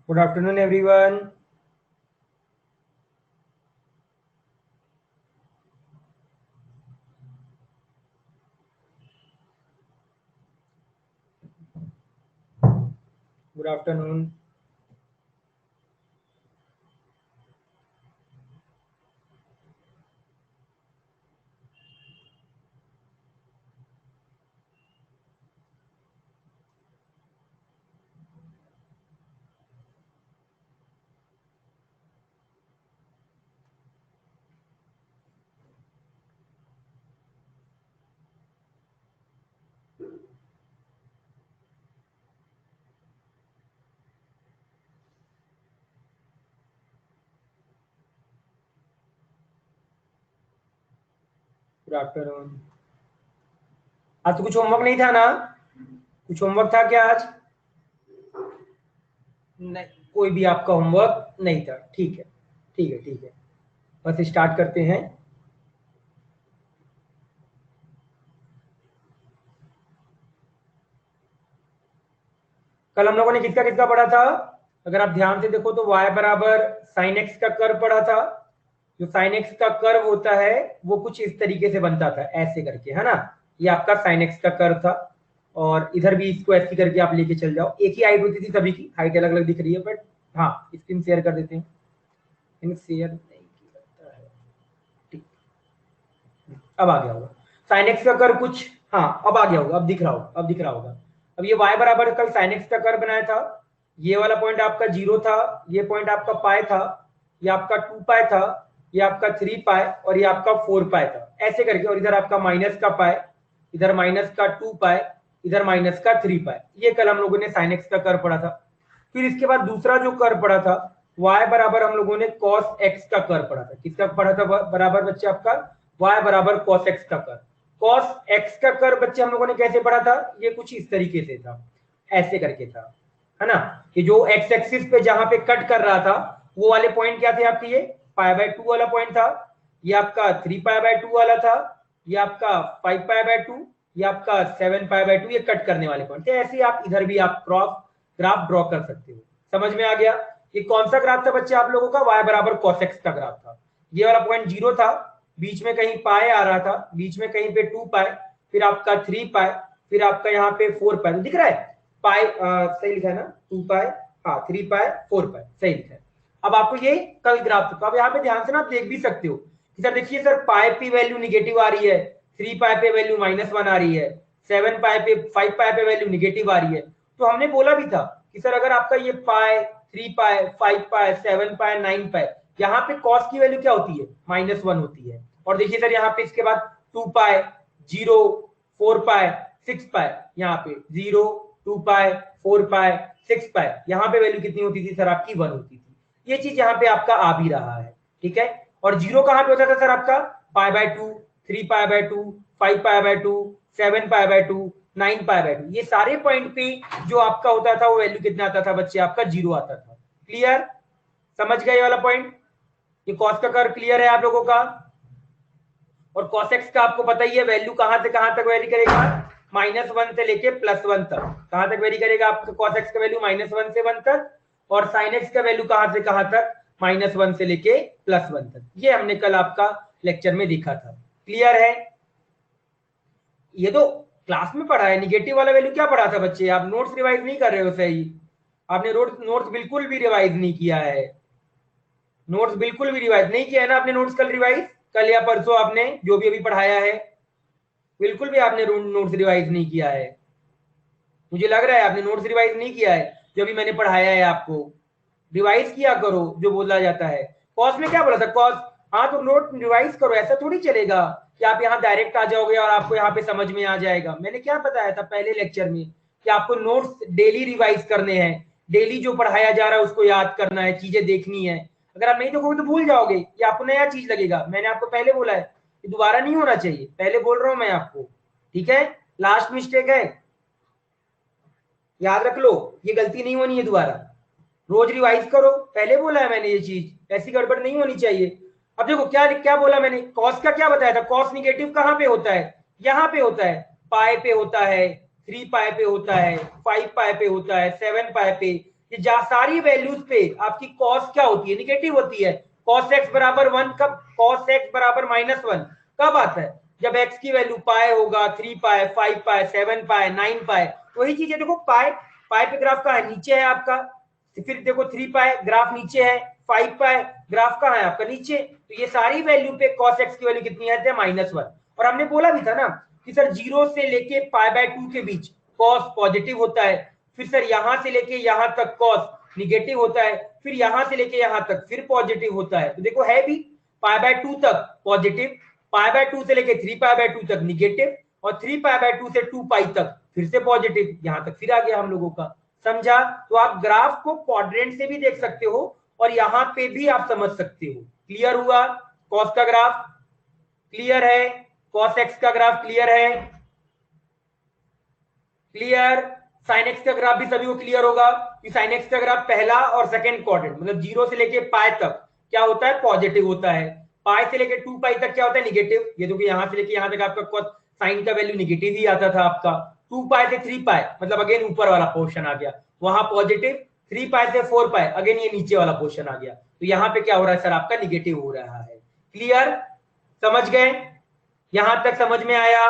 Good afternoon, everyone. Good afternoon. Good afternoon. आज तो कुछ होमवर्क नहीं था ना? कुछ होमवर्क था क्या आज? नहीं, कोई भी आपका होमवर्क नहीं था। ठीक है, ठीक है, ठीक है। बस स्टार्ट करते हैं। कल हम लोगों ने किसका किसका पढ़ा था? अगर आप ध्यान से देखो तो y बराबर साइन एक्स का कर्व पढ़ा था। जो साइन एक्स का कर्व होता है वो कुछ इस तरीके से बनता था, ऐसे करके, है ना? ये आपका साइन एक्स का कर्व था। और इधर भी इसको ऐसे करके आप लेके चल जाओ। एक ही हाइट होती थी सभी की, हाइट अलग अलग दिख रही है, बट हाँ, स्क्रीन शेयर कर देते हैं। शेयर नहीं किया है, ठीक। अब आ गया होगा साइन एक्स का कर्व कुछ। हाँ, अब आ गया होगा, अब दिख रहा होगा, अब दिख रहा होगा। अब ये y बराबर कल साइन एक्स का कर्व बनाया था। ये वाला पॉइंट आपका 0 था, ये पॉइंट आपका पाई था, ये आपका 2 पाई था, ये आपका 3 पाई और ये आपका 4 पाई था, ऐसे करके। और इधर आपका माइनस का पाई, इधर माइनस का 2 पाई, इधर माइनस का 3 पाई। ये कल हम लोगों ने साइन एक्स का कर्व पढ़ा था। फिर इसके बाद दूसरा जो कर्व पढ़ा था, y बराबर हम लोगों ने cos x का कर्व पढ़ा था। किसका पढ़ा था बराबर बच्चे? आपका y बराबर cos x का कर्व। cos x का कर्व बच्चे हम लोगों ने कैसे पढ़ा था? ये कुछ इस तरीके से था, ऐसे करके था, है ना? कि जो x एक्सिस पे जहां पे कट कर रहा था वो वाले पॉइंट क्या थे आपके? ये π/2 वाला पॉइंट था, ये आपका 3π/2 वाला था, ये आपका 5π/2, ये आपका 7π/2, ये कट करने वाले पॉइंट थे। ऐसे ही आप इधर भी आप ग्राफ ड्रॉ कर सकते हो। समझ में आ गया? ये कौन सा ग्राफ था बच्चे आप लोगों का? y बराबर cos x का ग्राफ था। ये वाला पॉइंट 0 था, बीच में कहीं पाई आ रहा था, बीच में कहीं पे 2 पाई, फिर आपका 3 पाई, फिर आपका यहाँ पे 4 पाई। तो दिख रहा है पाई सही लिखा है ना? 2 पाई, हाँ 3 पाई 4 पाई सही लिखा है। अब आपको ये कल ग्राफ था। अब यहाँ पे ध्यान से ना आप देख भी सकते हो कि सर देखिए सर, पाई पे वैल्यू निगेटिव आ रही है, 3 पाई पे वैल्यू -1 आ रही है, 7 पाई पे 5 पाई पे वैल्यू निगेटिव आ रही है। तो हमने बोला भी था कि सर अगर आपका ये पाई, 3 पाई, 5 पाई, 7 पाई, 9 पाई, यहाँ पे कॉस की वैल्यू क्या होती है? -1 होती है। और देखिए सर यहाँ पे इसके बाद 2 पाई, 0, 4 पाई, 6 पाई, यहाँ पे 0, 2 पाई, 4 पाई, 6 पाई, यहाँ पे वैल्यू कितनी होती थी सर? आपकी 1 होती थी। ये चीज यहाँ पे आपका आ भी रहा है, ठीक है। और 0 कहाँ पे होता था सर आपका? π/2, 3π/2, 5π/2, 7π/2, 9π/2। ये सारे पॉइंट पे जो आपका होता था वो वैल्यू कितना आता था बच्चे? आपका 0 आता था। क्लियर? समझ गए वाला पॉइंट? ये कॉस का कर्व क्लियर है आप लोगों का? और कॉस एक्स का आपको पता ही है वैल्यू कहां से कहां तक वेरी करेगा? -1 से लेके +1 तक। कहां तक वेरी करेगा आपका कॉस एक्स का वैल्यू? -1 से 1 तक। और साइन एक्स का वैल्यू कहां से कहां तक? -1 से लेके +1 तक। ये हमने कल आपका लेक्चर में देखा था। क्लियर है? ये तो क्लास में पढ़ा है। निगेटिव वाला वैल्यू क्या पढ़ा था बच्चे? आप नोट्स रिवाइज नहीं कर रहे हो सही। आपने नोट्स बिल्कुल भी रिवाइज नहीं किया है। नोट्स बिल्कुल भी रिवाइज नहीं किया है ना आपने? नोट्स कल रिवाइज, कल या परसों आपने जो भी अभी पढ़ाया है, बिल्कुल भी आपने नोट्स रिवाइज नहीं किया है। मुझे लग रहा है आपने नोट्स रिवाइज नहीं किया है जो भी मैंने पढ़ाया है आपको। रिवाइज किया करो जो बोला जाता है। कॉस में क्या बोला था? कॉस, हाँ तो नोट रिवाइज करो। ऐसा थोड़ी चलेगा कि आप यहाँ डायरेक्ट आ जाओगे और आपको यहाँ पे समझ में आ जाएगा। मैंने क्या बताया था पहले लेक्चर में कि आपको नोट्स डेली रिवाइज करने हैं, डेली जो पढ़ाया जा रहा है उसको याद करना है, चीजें देखनी है। अगर आप नहीं देखोगे तो भूल जाओगे, ये आपको नया चीज लगेगा। मैंने आपको पहले बोला है कि दोबारा नहीं होना चाहिए, पहले बोल रहा हूं मैं आपको, ठीक है? लास्ट मिस्टेक है, याद रख लो, ये गलती नहीं होनी है दोबारा। रोज रिवाइज करो, पहले बोला है मैंने ये चीज, ऐसी गड़बड़ नहीं होनी चाहिए। अब देखो क्या क्या बोला मैंने, कॉस का क्या बताया था? कॉस निगेटिव कहां पे होता है? यहाँ पे होता है, पाई पे होता है, 3 पाई पे होता है, 5 पाई पे होता है, 7 पाई पे, कि जहां सारी वैल्यूज पे आपकी कॉस क्या होती है, निगेटिव होती है। कॉस एक्स बराबर 1 कब, कॉस एक्स बराबर -1 कब आता है, जब एक्स की वैल्यू पाए होगा, 3 पाए, 5 पाए, 7 पाए, 9 पाए। वही चीज है, देखो पाए, पाए पे ग्राफ कहाँ है, नीचे है आपका। फिर देखो 3 पाए ग्राफ नीचे है, 5 पाए ग्राफ कहाँ है आपका, नीचे। तो ये सारी वैल्यू पे cos x की वैल्यू कितनी आती है, -1। और हमने बोला भी था ना कि सर 0 से लेके π/2 के बीच cos पॉजिटिव होता है, फिर सर यहां से लेके यहां तक cos निगेटिव होता है, फिर यहां से लेके यहां तक फिर पॉजिटिव होता है। तो देखो है भी π/2 तक पॉजिटिव, π/2 से लेके 3π/2 तक निगेटिव, और 3π/2 से 2π तक फिर से पॉजिटिव, यहां तक फिर आ गया हम लोगों का। समझा? तो आप ग्राफ को क्वाड्रेंट से भी देख सकते हो और यहां पे भी आप समझ सकते हो। क्लियर हुआ? कॉस का ग्राफ क्लियर है, कॉस एक्स का ग्राफ क्लियर है, क्लियर। साइन एक्स का ग्राफ भी सभी को क्लियर होगा कि साइन एक्स का ग्राफ पहला और सेकंड क्वाड्रेंट, मतलब 0 से लेके पाई तक क्या होता है, पॉजिटिव होता है। पाई से लेके 2 पाई तक क्या होता है, निगेटिव। ये देखो यहां से लेके यहां तक आपका साइन का वैल्यू निगेटिव ही आता था आपका। 2 पाई से 3 पाई मतलब अगेन ऊपर वाला पोर्शन आ गया, वहां पॉजिटिव। 3 पाई से 4 पाई अगेन ये नीचे वाला पोर्शन आ गया। तो यहाँ पे क्या हो रहा है सर, आपका निगेटिव हो रहा है। क्लियर? समझ गए? यहां तक समझ में आया?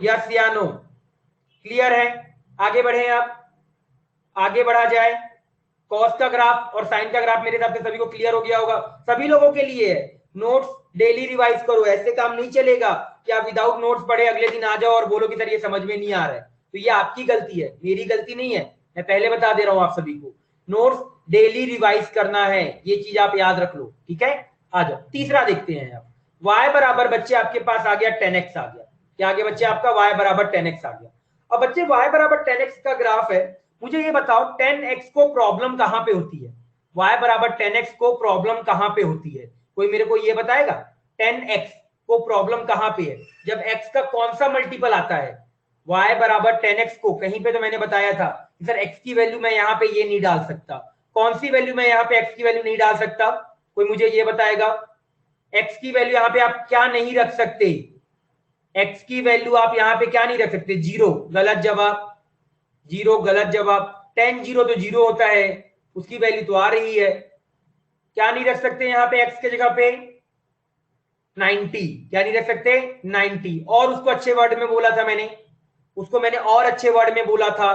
यस या नो? क्लियर है? आगे बढ़े, आप आगे बढ़ा जाए। कॉस का ग्राफ और साइन का ग्राफ मेरे हिसाब से सभी को क्लियर हो गया होगा, सभी लोगों के लिए है। नोट्स डेली रिवाइज करो, ऐसे काम नहीं चलेगा कि आप विदाउट नोट्स पढ़े अगले दिन आ जाओ और बोलो कि सर ये समझ में नहीं आ रहा है। तो ये आपकी गलती है, मेरी गलती नहीं है, मैं पहले बता दे रहा हूं आप सभी को। नोट्स डेली रिवाइज करना है, ये चीज आप याद रख लो, ठीक है। आ जाओ, तीसरा देखते हैं आप। y बराबर बच्चे आपके पास आ गया 10x आ गया। क्या आगे बच्चे आपका y बराबर 10x आ गया। अब बच्चे y बराबर 10x का ग्राफ है, मुझे ये बताओ 10x को प्रॉब्लम कहां पे होती है, y बराबर 10x को प्रॉब्लम कहां पे होती है, कोई मेरे को ये बताएगा 10x को प्रॉब्लम कहां पे है, जब x का कौन सा मल्टीपल आता है। y बराबर 10x को कहीं पे तो मैंने बताया था कि सर x की वैल्यू मैं यहाँ पे ये नहीं डाल सकता, कौन सी वैल्यू मैं यहाँ पे x की वैल्यू नहीं डाल सकता, कोई मुझे ये बताएगा। x की वैल्यू यहाँ पे आप क्या नहीं रख सकते, x की वैल्यू आप यहाँ पे क्या नहीं रख सकते, 0, गलत जवाब, 0 गलत जवाब। 10 0 तो 0 होता है, उसकी वैल्यू तो आ रही है। क्या नहीं रख सकते यहाँ पे x के जगह पे, 90, क्या नहीं रख सकते, 90। और उसको अच्छे वर्ड में बोला था मैंने, उसको मैंने और अच्छे वर्ड में बोला था,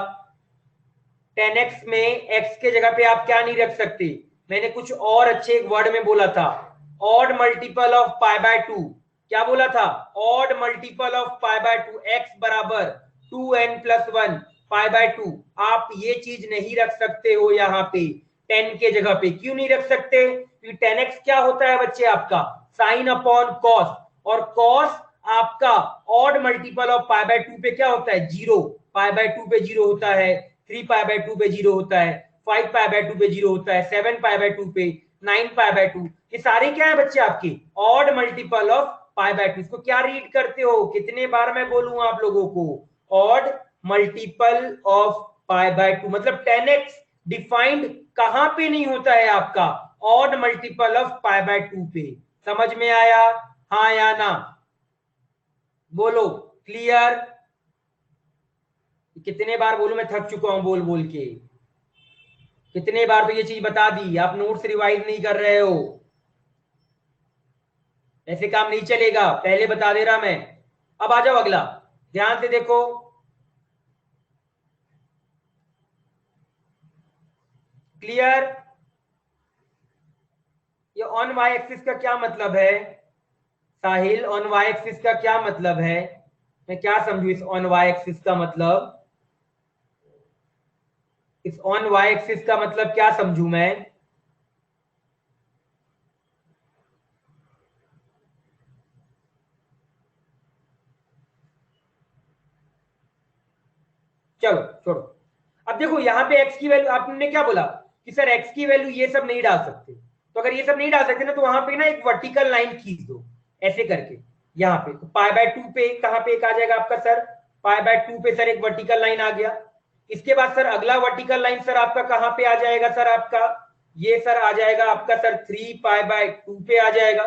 10x में x के जगह पे आप क्या नहीं रख सकते, मैंने कुछ और अच्छे वर्ड में बोला था, ऑड मल्टीपल ऑफ π/2। क्या बोला था, ऑड मल्टीपल ऑफ π/2, x बराबर 2n+1 π/2। आप ये चीज नहीं रख सकते हो यहाँ पे 10 के जगह पे। क्यों नहीं रख सकते, क्योंकि 10x क्या होता है बच्चे आपका, साइन अपॉन कॉस, और कॉस आपका ऑड मल्टीपल ऑफ π/2 पे क्या होता है, 0, π/2 पे 0 होता है, 3π/2 पे 0 होता है, 5π/2 पे 0 होता है, 7π/2 पे, 9π/2। ये सारे क्या है बच्चे आपके, ऑड मल्टीपल ऑफ π/2। इसको क्या रीड करते हो, कितने बार मैं बोलूं आप लोगों को, ऑड मल्टीपल ऑफ π/2। मतलब 10x डिफाइंड कहां पे नहीं होता है आपका, ऑड मल्टीपल ऑफ π/2 पे। समझ में आया, हाँ या ना, बोलो। क्लियर? कितने बार बोलूं, मैं थक चुका हूं बोल बोल के, कितने बार तो ये चीज बता दी, आप नोट्स रिवाइज नहीं कर रहे हो, ऐसे काम नहीं चलेगा, पहले बता दे रहा मैं। अब आ जाओ अगला, ध्यान से देखो। क्लियर? ये ऑन वाई एक्सिस का क्या मतलब है साहिल, ऑन वाई एक्सिस का क्या मतलब है, मैं क्या समझू इस ऑन वाई एक्सिस का मतलब, इस ऑन वाई एक्सिस का मतलब क्या समझू मैं। चलो छोड़ो, अब देखो यहाँ पे x की वैल्यू, आपने क्या बोला कि सर x की वैल्यू ये सब नहीं डाल सकते, तो अगर ये सब नहीं डाल सकते ना तो वहां पे ना एक वर्टिकल लाइन खींच दो ऐसे करके, यहाँ पे तो π/2 पे कहां पे एक आ जाएगा आपका सर, π/2 पे सर एक वर्टिकल लाइन आ गया। इसके बाद सर अगला वर्टिकल लाइन सर आपका कहां पे आ जाएगा, सर आपका ये सर आ जाएगा आपका सर 3π/2 पे आ जाएगा।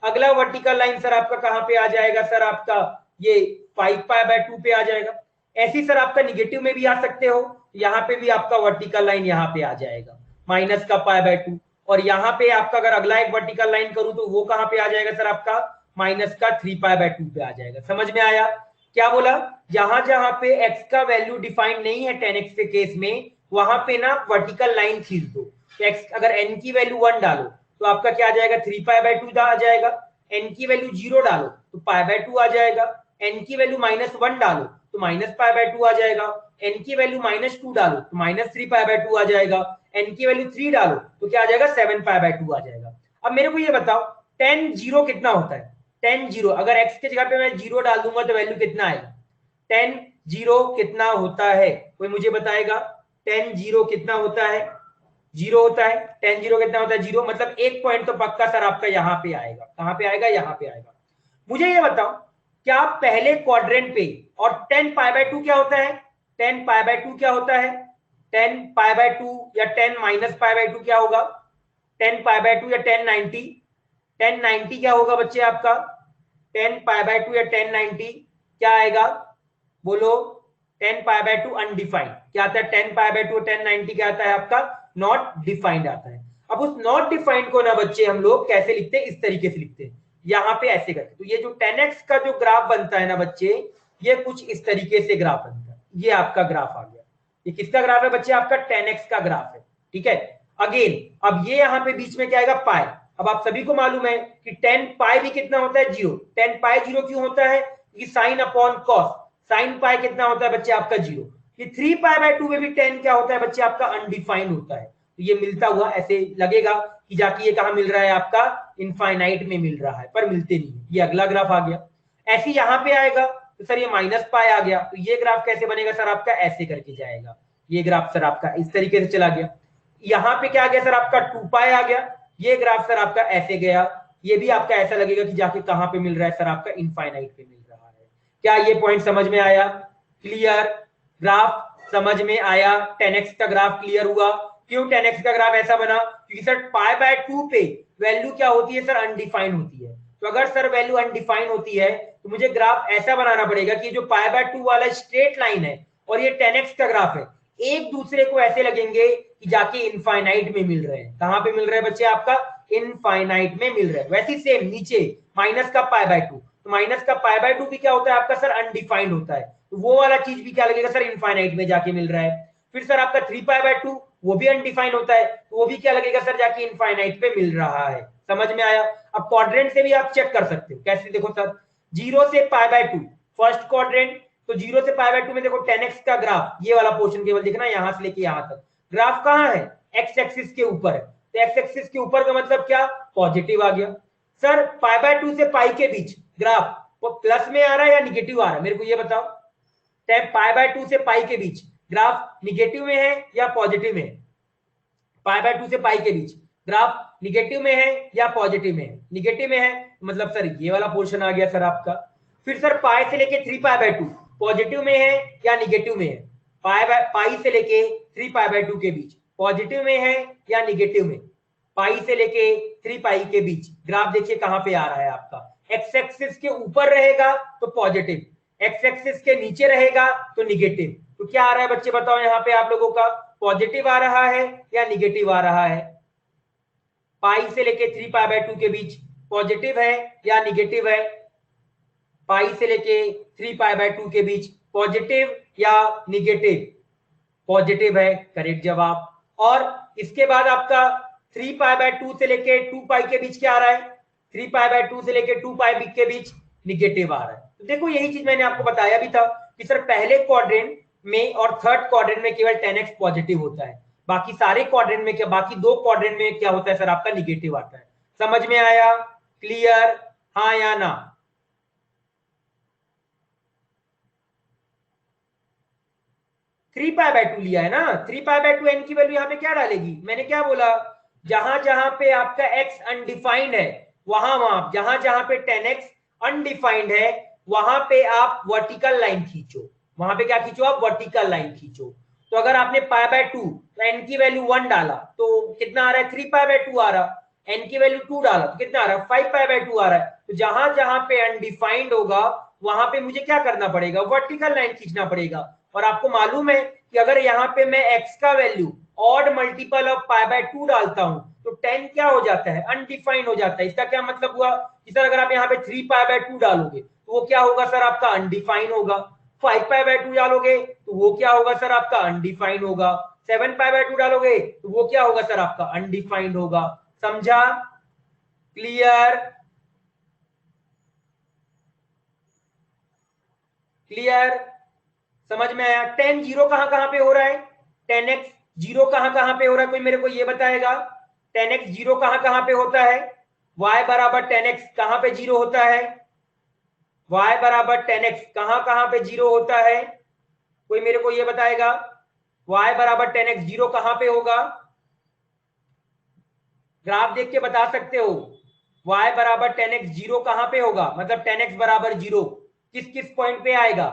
अगला वर्टिकल लाइन सर आपका कहां पे आ जाएगा, सर आपका ये 5π/2 पे आ जाएगा। ऐसी सर आपका निगेटिव में भी आ सकते हो, यहाँ पे भी आपका वर्टिकल लाइन यहाँ पे आ जाएगा। माइनस का पाई बाय 2, और यहाँ पे आपका अगर अगला एक वर्टिकल लाइन करूं तो वो कहां पे आ जाएगा सर आपका माइनस का 3 पाई बाय 2 पे आ जाएगा। समझ में आया क्या बोला? जहां जहां पे x का वैल्यू डिफाइंड नहीं है 10x के केस में, वहां पे ना वर्टिकल लाइन खींच दो। x अगर n की वैल्यू 1 डालो तो आपका क्या आ जाएगा 3 पाई बाय 2 आ जाएगा, n की वैल्यू 0 डालो तो पाई बाय 2 आ जाएगा, n की वैल्यू -1 डालो तो माइनस पाई बाय 2 आ जाएगा, n की वैल्यू -2 डालो तो -3 पाई बाय 2 आ जाएगा, n की वैल्यू 3 डालो तो क्या आ जाएगा 7 पाई बाय 2 आ जाएगा। अब मेरे को ये बताओ tan 0 कितना होता है? tan 0 अगर x के जगह पे मैं 0 डाल दूंगा तो वैल्यू कितना आएगा? tan 0 कितना होता है? कोई मुझे बताएगा tan 0 कितना होता है? 0 होता है। tan 0 कितना होता है? 0, मतलब एक पॉइंट तो पक्का सर आपका यहाँ पे आएगा। कहां पे आएगा? यहाँ पे आएगा। मुझे ये बताओ क्या पहले क्वाड्रेंट पे, और 10 पाई बाय 2 क्या होता है? 10 पाई बाय 2 क्या होता है? 10 पाई बाय 2 या 10 माइनस पाई बाय 2 क्या होगा? 10 पाई बाय 2 या 1090? 1090 क्या होगा बच्चे आपका? 10 पाई बाय 2 या 1090 क्या आएगा? बोलो। 10 पाई बाय 2 अनडिफाइंड क्या आता है? 10 पाई बाय 2 1090 क्या आता है आपका? नॉट डिफाइंड आता है। अब उस नॉट डिफाइंड को ना बच्चे हम लोग कैसे लिखते हैं? इस तरीके से लिखते हैं, यहाँ पे ऐसे करके। तो ये जो 10x का जो ग्राफ बनता है ना बच्चे, ये कुछ इस तरीके से ग्राफ बनता है। ये आपका ग्राफ आ गया। ये किसका ग्राफ है बच्चे? आपका 10x का ग्राफ है। ठीक है। अगेन अब ये यहाँ पे बीच में क्या आएगा? पाई। अब आप सभी को मालूम है कि 10 पाई भी कितना होता है? 0। 10 पाई 0 क्यों होता है? कि sine upon cos. Sine pi कितना होता है बच्चे आपका? 0। ये 3 पाई बाय 2 में भी 10 क्या होता है बच्चे आपका? अनडिफाइंड होता है। तो ये मिलता हुआ ऐसे लगेगा कि जाके ये कहां मिल रहा है आपका? इनफाइनाइट में मिल रहा है, पर मिलते नहीं। ये अगला ग्राफ आ गया। ऐसे यहाँ पे आएगा तो सर ये माइनस पाई आ गया, तो ये ग्राफ कैसे बनेगा सर आपका? ऐसे करके जाएगा। ये ग्राफ सर आपका इस तरीके से चला गया। यहाँ पे क्या आ गया सर आपका? 2 पाई आ गया। ये ग्राफ सर आपका ऐसे गया। ये भी आपका ऐसा लगेगा कि जाके कहां पे मिल रहा है सर आपका? इनफाइनाइट पे मिल रहा है। क्या ये पॉइंट समझ में आया? क्लियर? ग्राफ समझ में आया? 10x का ग्राफ क्लियर हुआ? क्यों 10x का ग्राफ ऐसा बना? क्योंकि सर पाई बाय 2 पे वैल्यू क्या होती है सर? अनडिफाइंड होती है। तो अगर सर वैल्यू अनडिफाइंड होती है तो मुझे ग्राफ ऐसा बनाना पड़ेगा कि जो पाई बाय 2 वाला स्ट्रेट लाइन है और ये 10x का ग्राफ है, एक दूसरे को ऐसे लगेंगे कि जाके इनफाइनाइट में मिल रहे हैं। कहां पे मिल रहे हैं बच्चे आपका? इनफाइनाइट में मिल रहे हैं। वैसे सेम नीचे माइनस का पाई बाय 2, तो माइनस का पाई बाय 2 भी क्या होता है आपका सर? अनडिफाइंड होता है। तो वो वाला चीज भी क्या लगेगा सर? इनफाइनाइट में जाके मिल रहा है। फिर सर आपका 3 पाई बाय 2 वो भी अनडिफाइंड होता है, तो वो भी क्या लगेगा सर? जाके इनफाइनाइट पे मिल रहा है। समझ में आया? अब क्वाड्रेंट से भी आप चेक कर सकते हो। कैसे? देखो सर 0 से पाई बाय 2 फर्स्ट क्वाड्रेंट, तो 0 से पाई बाय 2 में देखो 10x का ग्राफ, ये वाला पोर्शन केवल देखना, यहां से लेके यहां तक ग्राफ कहां है? एक्स एक्सिस के ऊपर है। तो एक्स एक्सिस के ऊपर का मतलब क्या? पॉजिटिव आ गया। सर पाई बाय 2 से पाई के बीच ग्राफ वो प्लस में आ रहा है या निगेटिव आ रहा है? मेरे को ये बताओ। पाई बाय 2 से पाई के बीच ग्राफ निगेटिव में है या पॉजिटिव में है? पाई बाय 2 से पाई के बीच ग्राफ निगेटिव में है या पॉजिटिव में है? निगेटिव में है, मतलब सर ये वाला पोर्शन आ गया सर आपका। फिर सर पाई से लेके 3 पाई बाय 2 पॉजिटिव में है या निगेटिव में है? पाई से लेके 3 पाई बाय 2 के बीच पॉजिटिव में है या निगेटिव में? पाई से लेके 3 पाई के बीच ग्राफ देखिए कहां पे आ रहा है आपका? एक्स एक्सिस के ऊपर रहेगा तो पॉजिटिव, एक्स एक्सिस के नीचे रहेगा तो निगेटिव। तो क्या आ रहा है बच्चे बताओ यहाँ पे आप लोगों का? पॉजिटिव आ रहा है या निगेटिव आ रहा है? पाई से लेके 3 पाई बाय 2 के बीच पॉजिटिव है या निगेटिव है? पाई से लेके 3 पाई बाय 2 के बीच पॉजिटिव या निगेटिव? पॉजिटिव है, करेक्ट जवाब। और इसके बाद आपका 3 पाई बाय 2 से लेके 2 पाई के बीच क्या आ रहा है? 3 पाई बाय 2 से लेके 2 पाई के बीच निगेटिव आ रहा है। तो देखो यही चीज मैंने आपको बताया भी था कि सर पहले क्वाड्रेंट में और थर्ड क्वाड्रेंट में केवल 10x पॉजिटिव होता है, बाकी सारे क्वाड्रेंट में क्या, बाकी दो क्वाड्रेंट में क्या होता है सर आपका? निगेटिव आता है। समझ में आया? क्लियर? हाँ या ना? 3 पाई बाय 2 लिया है ना? 3 पाई बाय 2 एन की वैल्यू यहाँ पे क्या डालेगी? मैंने क्या बोला? जहां जहां पे आपका x अनडिफाइंड है वहां वहां, जहां जहां पे 10x अनडिफाइंड है वहां पे आप वर्टिकल लाइन खींचो। वहां पे क्या खींचो आप? वर्टिकल लाइन खींचो। तो अगर आपने पाई बाय 2 तो एन की वैल्यू 1 डाला तो कितना आ रहा है? 3 पाई बाय 2 आ रहा। एन की वैल्यू 2 डाला तो कितना आ रहा है? 5 पाई बाय 2 आ रहा है। तो जहां जहां पे अनडिफाइंड होगा वहां पे मुझे क्या करना पड़ेगा? वर्टिकल लाइन खींचना पड़ेगा। और आपको मालूम है कि अगर यहाँ पे मैं x का value odd multiple of pi by 2 डालता हूं तो 10 क्या हो जाता है, अनडिफाइंड हो जाता है। इसका क्या मतलब हुआ कि सर अगर आप यहाँ पे 3 पाई बाय 2 डालोगे तो वो क्या होगा सर, आपका अनडिफाइंड होगा। 5 पाई बाय 2 डालोगे तो वो क्या होगा सर, आपका अनडिफाइंड होगा। 7 पाई बाय 2 डालोगे तो वो क्या होगा सर, आपका अनडिफाइंड होगा। समझा? क्लियर? क्लियर? समझ में आया? 10 जीरो कहां कहां पे हो रहा है, 10x जीरो कहां कहां पे हो रहा है, कोई मेरे को ये बताएगा? 10x जीरो कहां कहां पे होता है, y बराबर 10x कहां पे जीरो होता है, y बराबर 10x कहां कहां पे जीरो होता है, कोई मेरे को ये बताएगा? y बराबर 10x जीरो कहां पे होगा, ग्राफ देख के बता सकते हो। y बराबर 10x जीरो कहां पे होगा, मतलब 10x बराबर जीरो किस किस पॉइंट पे आएगा?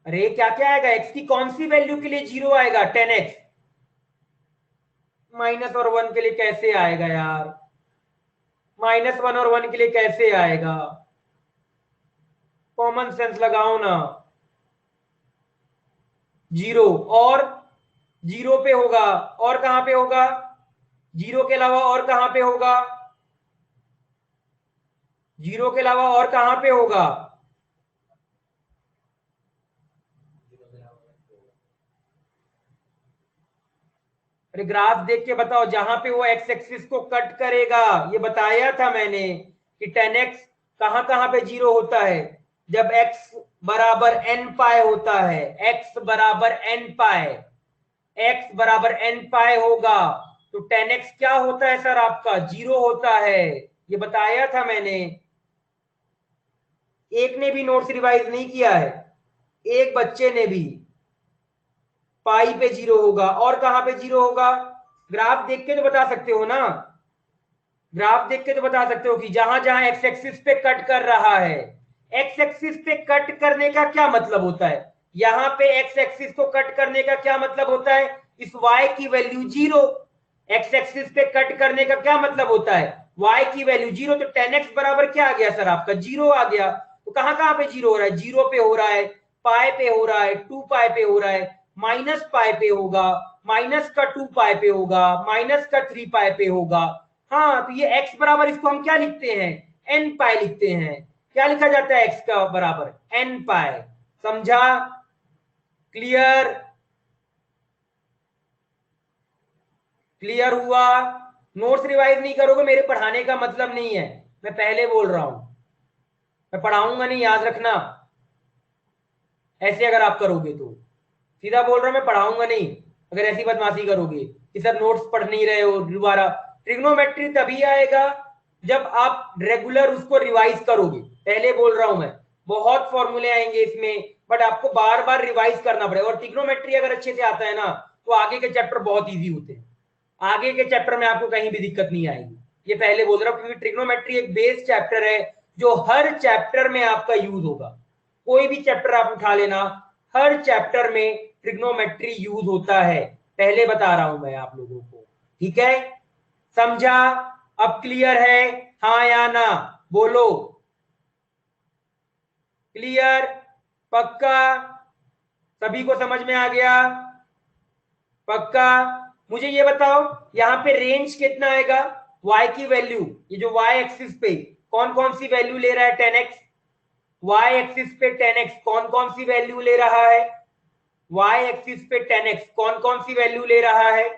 अरे क्या क्या आएगा, x की कौन सी वैल्यू के लिए जीरो आएगा, 10x। -1 और 1 के लिए कैसे आएगा यार, -1 और 1 के लिए कैसे आएगा, कॉमन सेंस लगाओ ना। जीरो और जीरो पे होगा, और कहां पे होगा, जीरो के अलावा और कहां पे होगा, जीरो के अलावा और कहां पे होगा, अरे ग्राफ देख के बताओ, जहां पे वो एक्स एक्सिस को कट करेगा, ये बताया था मैंने कि 10x कहां कहां पे जीरो होता है, जब x बराबर n पाए होता है, x बराबर n पाए, x बराबर n पाए होगा तो 10x क्या होता है सर, आपका जीरो होता है, ये बताया था मैंने। एक ने भी नोट्स रिवाइज नहीं किया है, एक बच्चे ने भी। पाई पे जीरो होगा, और कहां पे जीरो होगा, ग्राफ देख के तो बता सकते हो ना, ग्राफ देख के तो बता सकते हो कि जहां जहां एक्स एक्सिस पे कट कर रहा है। एक्स एक्सिस पे कट करने का क्या मतलब होता है, यहां पे एक्स एक्सिस को कट करने का क्या मतलब होता है, इस y की वैल्यू जीरो। एक्स एक्सिस पे कट करने का क्या मतलब होता है, y की वैल्यू जीरो, तो 10x बराबर क्या आ गया सर, आपका जीरो आ गया। तो कहां कहां पे जीरो हो रहा है, जीरो पे हो रहा है, पाई पे हो रहा है, 2 पाई पे हो रहा है, माइनस पाई पे होगा, माइनस का 2 पाई पे होगा, माइनस का 3 पाई पे होगा। हाँ तो ये x बराबर, इसको हम क्या लिखते हैं, n पाई लिखते हैं। क्या लिखा जाता है x का बराबर, n पाई। समझा? क्लियर? क्लियर हुआ? नोट्स रिवाइज नहीं करोगे, मेरे पढ़ाने का मतलब नहीं है, मैं पहले बोल रहा हूं, मैं पढ़ाऊंगा नहीं, याद रखना। ऐसे अगर आप करोगे तो, सीधा बोल रहा हूं, मैं पढ़ाऊंगा नहीं अगर ऐसी बदमाशी करोगे कि सर नोट्स पढ़ नहीं रहे हो दोबारा। ट्रिग्नोमेट्री तभी आएगा जब आप रेगुलर उसको रिवाइज करोगे, पहले बोल रहा हूं मैं, बहुत फॉर्मूले आएंगे इसमें, बट आपको बार बार रिवाइज करना पड़ेगा। और ट्रिग्नोमेट्री अगर अच्छे से आता है ना तो आगे के चैप्टर बहुत ईजी होते हैं, आगे के चैप्टर में आपको कहीं भी दिक्कत नहीं आएगी, ये पहले बोल रहा हूं, क्योंकि ट्रिग्नोमेट्री एक बेस चैप्टर है जो हर चैप्टर में आपका यूज होगा। कोई भी चैप्टर आप उठा लेना, हर चैप्टर में ट्रिग्नोमेट्री यूज होता है, पहले बता रहा हूं मैं आप लोगों को। ठीक है? समझा? अब क्लियर है, हाँ या ना बोलो? क्लियर? पक्का? सभी को समझ में आ गया? पक्का? मुझे ये बताओ, यहाँ पे रेंज कितना आएगा, y की वैल्यू, ये जो y एक्सिस पे कौन कौन सी वैल्यू ले रहा है, 10x, y एक्सिस पे 10x कौन कौन सी वैल्यू ले रहा है, y एक्सिस पे 10x कौन कौन सी वैल्यू ले रहा है,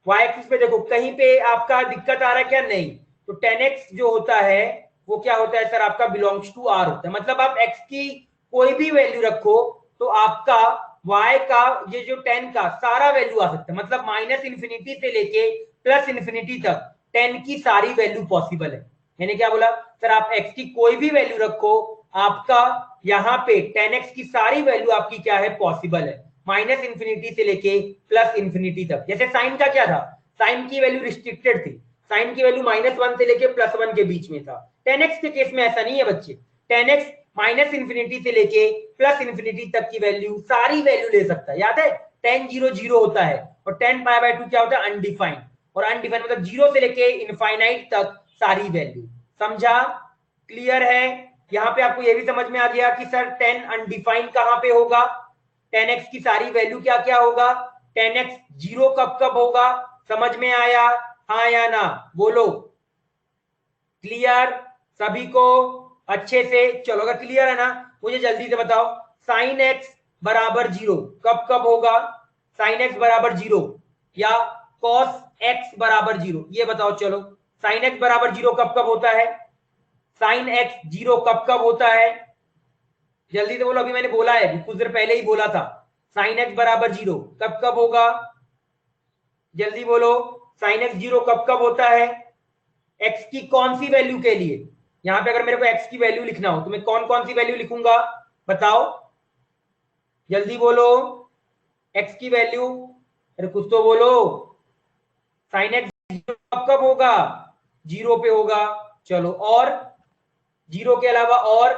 y एक्सिस पे देखो कहीं पे आपका दिक्कत आ रहा है क्या, नहीं। तो 10x जो होता है वो क्या होता है सर, आपका बिलोंग्स टू r होता है, मतलब आप x की कोई भी वैल्यू रखो तो आपका y का ये जो 10 का सारा वैल्यू आ सकता है, मतलब माइनस इंफिनिटी से लेके प्लस इंफिनिटी तक 10 की सारी वैल्यू पॉसिबल है। मैंने क्या बोला सर, आप x की कोई भी वैल्यू रखो, आपका यहाँ पे 10x की सारी वैल्यू आपकी क्या है, पॉसिबल है, माइनस इंफिनिटी से लेके प्लस इंफिनिटी तक। जैसे साइन का क्या था, साइन की वैल्यू रिस्ट्रिक्टेड थी, साइन की वैल्यू -1 से लेके +1 के बीच में था। 10x के केस में ऐसा नहीं है बच्चे, 10x माइनस इंफिनिटी से लेके प्लस इंफिनिटी तक की वैल्यू, सारी वैल्यू ले सकता है। याद है 10 0 0 होता है, और 10 पाई बाय 2 क्या होता है, अनडिफाइंड, और अनडिफाइंड मतलब 0 से लेके इनफाइनाइट तक सारी वैल्यू। समझा? क्लियर है? यहाँ पे आपको ये भी समझ में आ गया कि सर 10 अनडिफाइंड कहां पे होगा, 10x की सारी वैल्यू क्या क्या होगा, 10x 0 कब कब होगा, समझ में आया, हाँ या ना, बोलो। क्लियर सभी को अच्छे से? चलो अगर क्लियर है ना मुझे जल्दी से बताओ, साइन एक्स बराबर 0 कब कब होगा, साइन एक्स बराबर 0 या कॉस एक्स बराबर 0, ये बताओ। चलो साइन एक्स बराबर 0 कब कब होता है, साइन एक्स 0 कब कब होता है, जल्दी से बोलो। अभी मैंने बोला है, कुछ देर पहले ही बोला था, साइन एक्स बराबर 0 कब कब होगा, जल्दी बोलो। साइन एक्स 0 कब कब होता है, एक्स की कौन सी वैल्यू के लिए, यहां पे अगर मेरे को एक्स की वैल्यू लिखना हो तो मैं कौन कौन सी वैल्यू लिखूंगा, बताओ जल्दी बोलो। एक्स की वैल्यू, अरे कुछ तो बोलो। साइन एक्स कब कब होगा, 0 पे होगा। चलो और 0 के अलावा और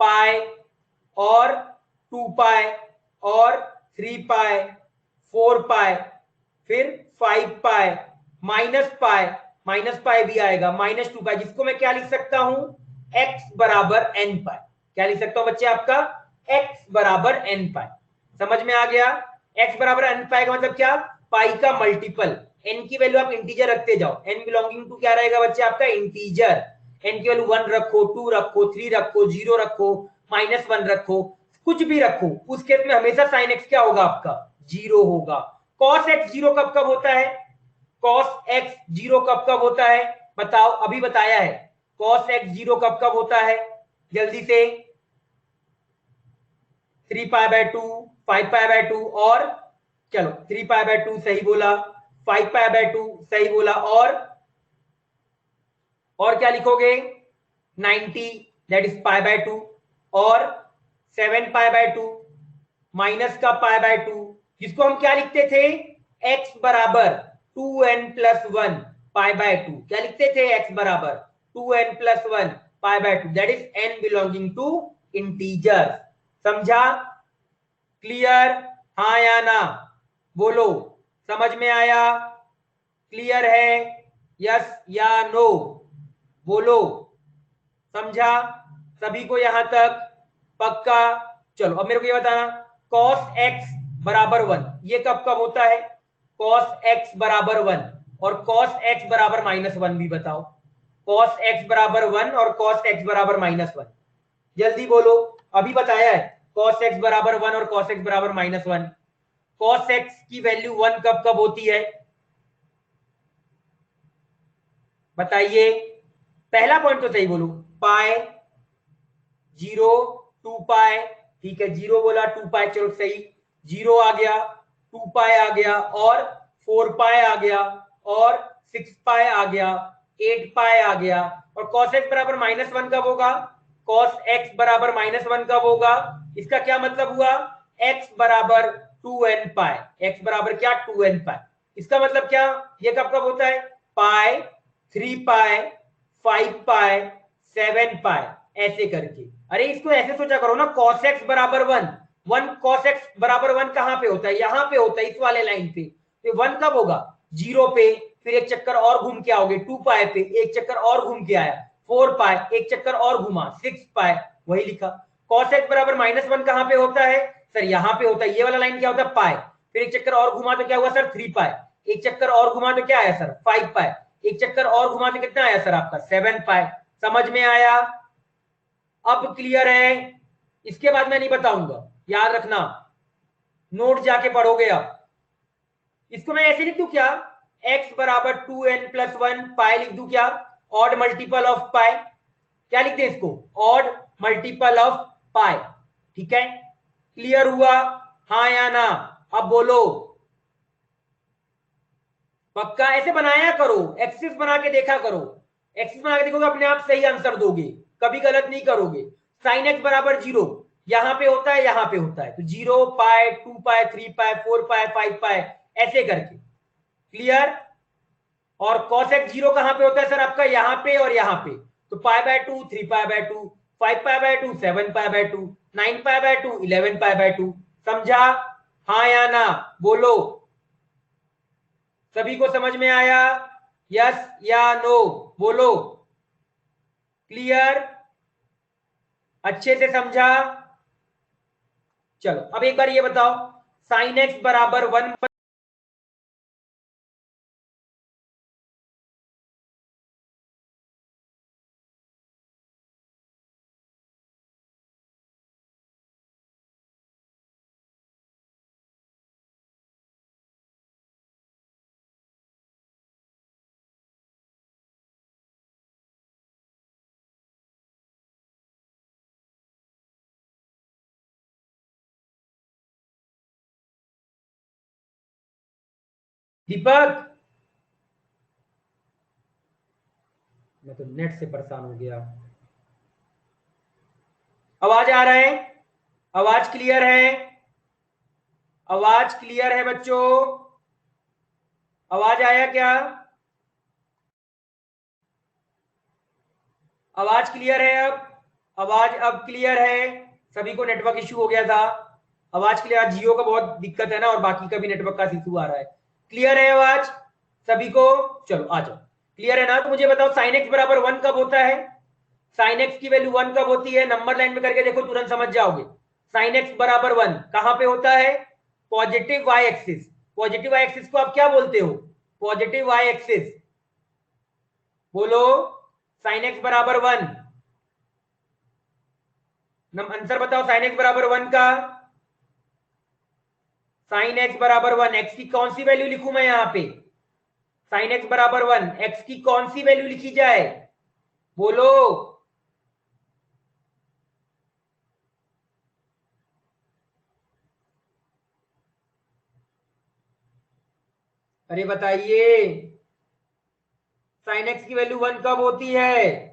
पाई और 2 पाई और 3 पाई 4 पाई फिर 5 पाई माइनस पाई भी आएगा, -2 पाई, जिसको मैं क्या लिख सकता हूं, x बराबर n पाई। क्या लिख सकता हूं बच्चे आपका, x बराबर n पाई। समझ में आ गया, x बराबर n पाई का मतलब क्या, पाई का मल्टीपल। n की वैल्यू आप इंटीजर रखते जाओ, n बिलोंगिंग टू क्या रहेगा बच्चे आपका, इंटीजर। n की वैल्यू 1 रखो, 2 रखो, 3 रखो, 0 रखो, -1 रखो, कुछ भी रखो, उस केस में हमेशा साइन एक्स क्या होगा आपका, 0 होगा। कॉस एक्स 0 कब कब होता है, कॉस एक्स 0 कब कब होता है, बताओ, अभी बताया है। कॉस एक्स 0 कब कब होता है, जल्दी से। 3 पाई बाय 2, 5 पाई बाय 2 और, चलो 3 पाई बाय 2 सही बोला, 5 पाई बाय 2 सही बोला, और क्या लिखोगे, 90 दैट इज पाई बाय 2 और 7 पाई बाय 2 माइनस का पाई बाय 2, जिसको हम क्या लिखते थे, x बराबर 2n प्लस 1 पाई बाय 2। क्या लिखते थे, x बराबर 2n plus 1 pi by 2, that is n belonging to integer. समझा, क्लियर, हाँ या ना, बोलो, समझ में आया, क्लियर है, यस या नो, बोलो, समझा सभी को यहां तक, पक्का। चलो अब मेरे को ये बताना, cos x बराबर 1 ये कब कब होता है, cos x बराबर 1 और cos x बराबर -1 भी बताओ। cos x बराबर 1 और cos x बराबर -1, जल्दी बोलो। अभी बताया है cos x बराबर 1 और cos x बराबर -1। cos x की वैल्यू 1 कब कब होती है, बताइए। पहला पॉइंट तो सही बोलो, पाई 0 2 पाई, ठीक है, 0 बोला, 2 पाई, चलो सही, 0 आ गया, 2 पाई आ गया और 4 पाई आ गया और 6 पाई आ गया, 8 पाई आ गया। और cos x बराबर -1 कब होगा, cos x बराबर -1 कब होगा, इसका क्या मतलब हुआ, x बराबर 2n पाई, x बराबर क्या, 2n पाई। इसका मतलब क्या, ये कब कब होता है, पाई 3 पाई 5 पाई 7 पाई, ऐसे करके। अरे इसको ऐसे सोचा करो ना, cos x बराबर 1 cos x बराबर 1 कहां पे होता है, यहां पे होता है, इस वाले लाइन पे। तो 1 कब होगा, 0 पे, फिर एक चक्कर और घूम के आओगे 2 पाई पे, एक चक्कर और घूम के आया 4 पाई, एक चक्कर और घुमा 6 पाई, वही लिखा। cos x बराबर -1 कहां पे होता है सर, यहां पे होता है, ये वाला लाइन क्या होता है, पाई, फिर एक चक्कर और घुमा तो क्या हुआ सर, 3 पाई, एक चक्कर और घुमा तो क्या आया सर, 5 पाई, एक चक्कर और घुमा तो कितना आया सर आपका, 7 पाई। समझ में आया, अब क्लियर है, इसके बाद मैं नहीं बताऊंगा, याद रखना, नोट जाके पढ़ोगे आप। इसको मैं ऐसे लिख दूं क्या, x बराबर 2n प्लस 1 पाई लिख दूं क्या, ऑड मल्टीपल ऑफ पाई, क्या लिखते हैं इसको, ऑड मल्टीपल ऑफ पाई, ठीक है, क्लियर हुआ, हाँ या ना, अब बोलो, पक्का ऐसे बनाया करो, एक्सिस बना के देखा करो, एक्सिस बना के देखोगे अपने आप सही आंसर दोगे, कभी गलत नहीं करोगे। साइन एक्स बराबर 0 यहां पे होता है, यहां पे होता है, तो 0 पाई 2 पाई 3 पाई 4 पाई 5 पाई, ऐसे करके, क्लियर। और cos x 0 कहां पे होता है सर आपका, यहां पे और यहां पे, तो पाई by 2 3 pi by 2 5 pi by 2 7 pi by 2 9 pi by 2 11 pi by 2। समझा, हाँ या ना, बोलो, सभी को समझ में आया, यस या नो, बोलो, क्लियर, अच्छे से समझा, चलो अब एक बार ये बताओ, साइन एक्स बराबर 1 दीपक, मैं तो नेट से परेशान हो गया। आवाज आ रहा है? आवाज क्लियर है? आवाज क्लियर है बच्चों? आवाज आया क्या? आवाज क्लियर है अब? आवाज अब क्लियर है? सभी को नेटवर्क इश्यू हो गया था। आवाज क्लियर? जियो का बहुत दिक्कत है ना, और बाकी का भी नेटवर्क का इशू आ रहा है। क्लियर है आवाज सभी को? चलो आ जाओ। क्लियर है ना? तो मुझे बताओ साइन एक्स बराबर 1 कब होता है? साइन एक्स की वैल्यू 1 कब होती है? नंबर लाइन में करके देखो, तुरंत समझ जाओगे। साइन एक्स बराबर 1 कहां पे होता है? Positive Y axis. Positive Y axis को आप क्या बोलते हो? Positive Y axis. बोलो, साइन एक्स बराबर 1। आंसर बताओ, साइन एक्स बराबर 1 का। साइन एक्स बराबर 1, एक्स की कौन सी वैल्यू लिखूं मैं यहां पे? साइन एक्स बराबर 1, एक्स की कौन सी वैल्यू लिखी जाए? बोलो। अरे बताइए, साइन एक्स की वैल्यू 1 कब होती है?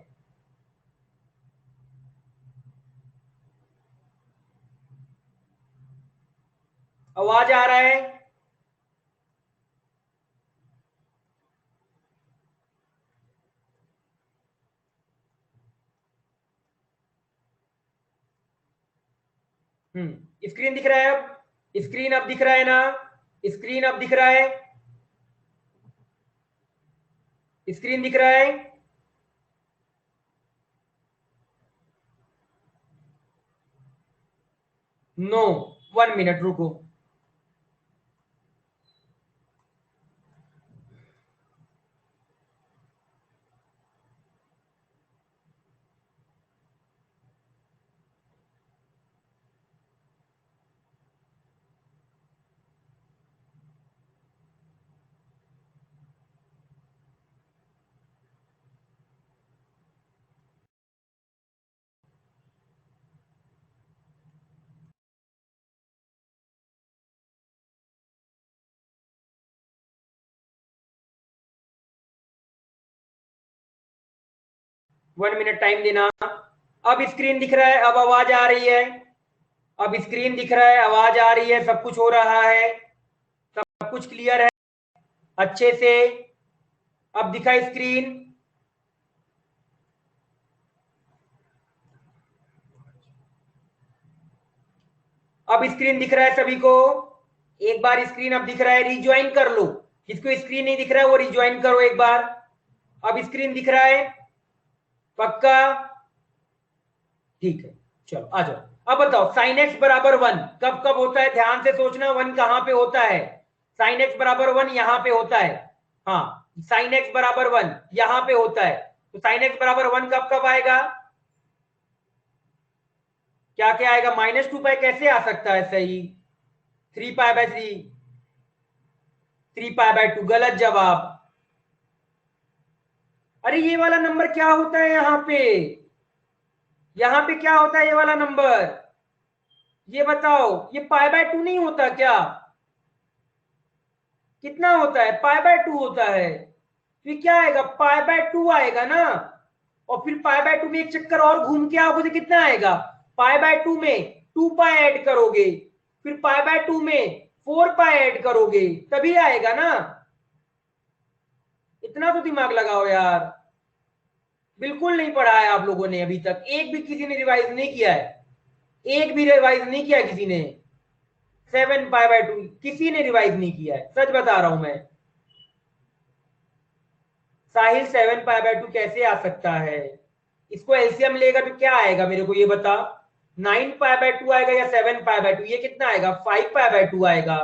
आवाज आ रहा है? स्क्रीन दिख रहा है अब? स्क्रीन अब दिख रहा है ना? स्क्रीन अब दिख रहा है? स्क्रीन दिख रहा है? नो। 1 मिनट रुको। 1 मिनट टाइम देना। अब स्क्रीन दिख रहा है? अब आवाज आ रही है? अब स्क्रीन दिख रहा है, आवाज आ रही है, सब कुछ हो रहा है, सब कुछ क्लियर है अच्छे से? अब दिखा स्क्रीन? अब स्क्रीन दिख रहा है सभी को? एक बार स्क्रीन अब दिख रहा है, रिज्वाइन कर लो। जिसको स्क्रीन नहीं दिख रहा है वो रिज्वाइन करो एक बार। अब स्क्रीन दिख रहा है? पक्का? ठीक है, चलो आ जाओ। अब बताओ, साइन एक्स बराबर 1 कब कब होता है? ध्यान से सोचना, 1 कहां पे होता है? साइन एक्स बराबर 1 यहां पे होता है। हाँ, साइन एक्स बराबर 1 यहां पे होता है। तो साइन एक्स बराबर 1 कब कब आएगा? क्या क्या आएगा? -2 पाई कैसे आ सकता है? सही, 3 पाई बाय 3। 3 पाई बाय 2 गलत जवाब। अरे ये वाला नंबर क्या होता है यहाँ पे? यहाँ पे क्या होता है ये वाला नंबर? ये बताओ, ये पाई बाय 2 नहीं होता क्या? कितना होता है? पाई बाय 2 होता है। फिर क्या आएगा? पाई बाय 2 आएगा ना। और फिर पाई बाय 2 में एक चक्कर और घूम के आओगे तो कितना आएगा? पाई बाय 2 में 2 पाई ऐड करोगे, फिर पाई बाय 2 में 4 पाई ऐड करोगे, तभी आएगा ना। इतना तो दिमाग लगाओ यार। बिल्कुल नहीं पढ़ा है आप लोगों ने अभी तक, एक भी किसी ने रिवाइज नहीं किया है। एक भी रिवाइज नहीं किया किसी ने। 7 पाई बाय 2 किसी ने रिवाइज नहीं किया है, सच बता रहा हूं मैं। साहिल 7 पाई बाय 2 कैसे आ सकता है? इसको एलसीएम लेगा तो क्या आएगा मेरे को ये बता। 9 पाई बाय 2 आएगा या 7 पाई बाय 2? ये कितना आएगा? 5 पाई बाय 2 आएगा।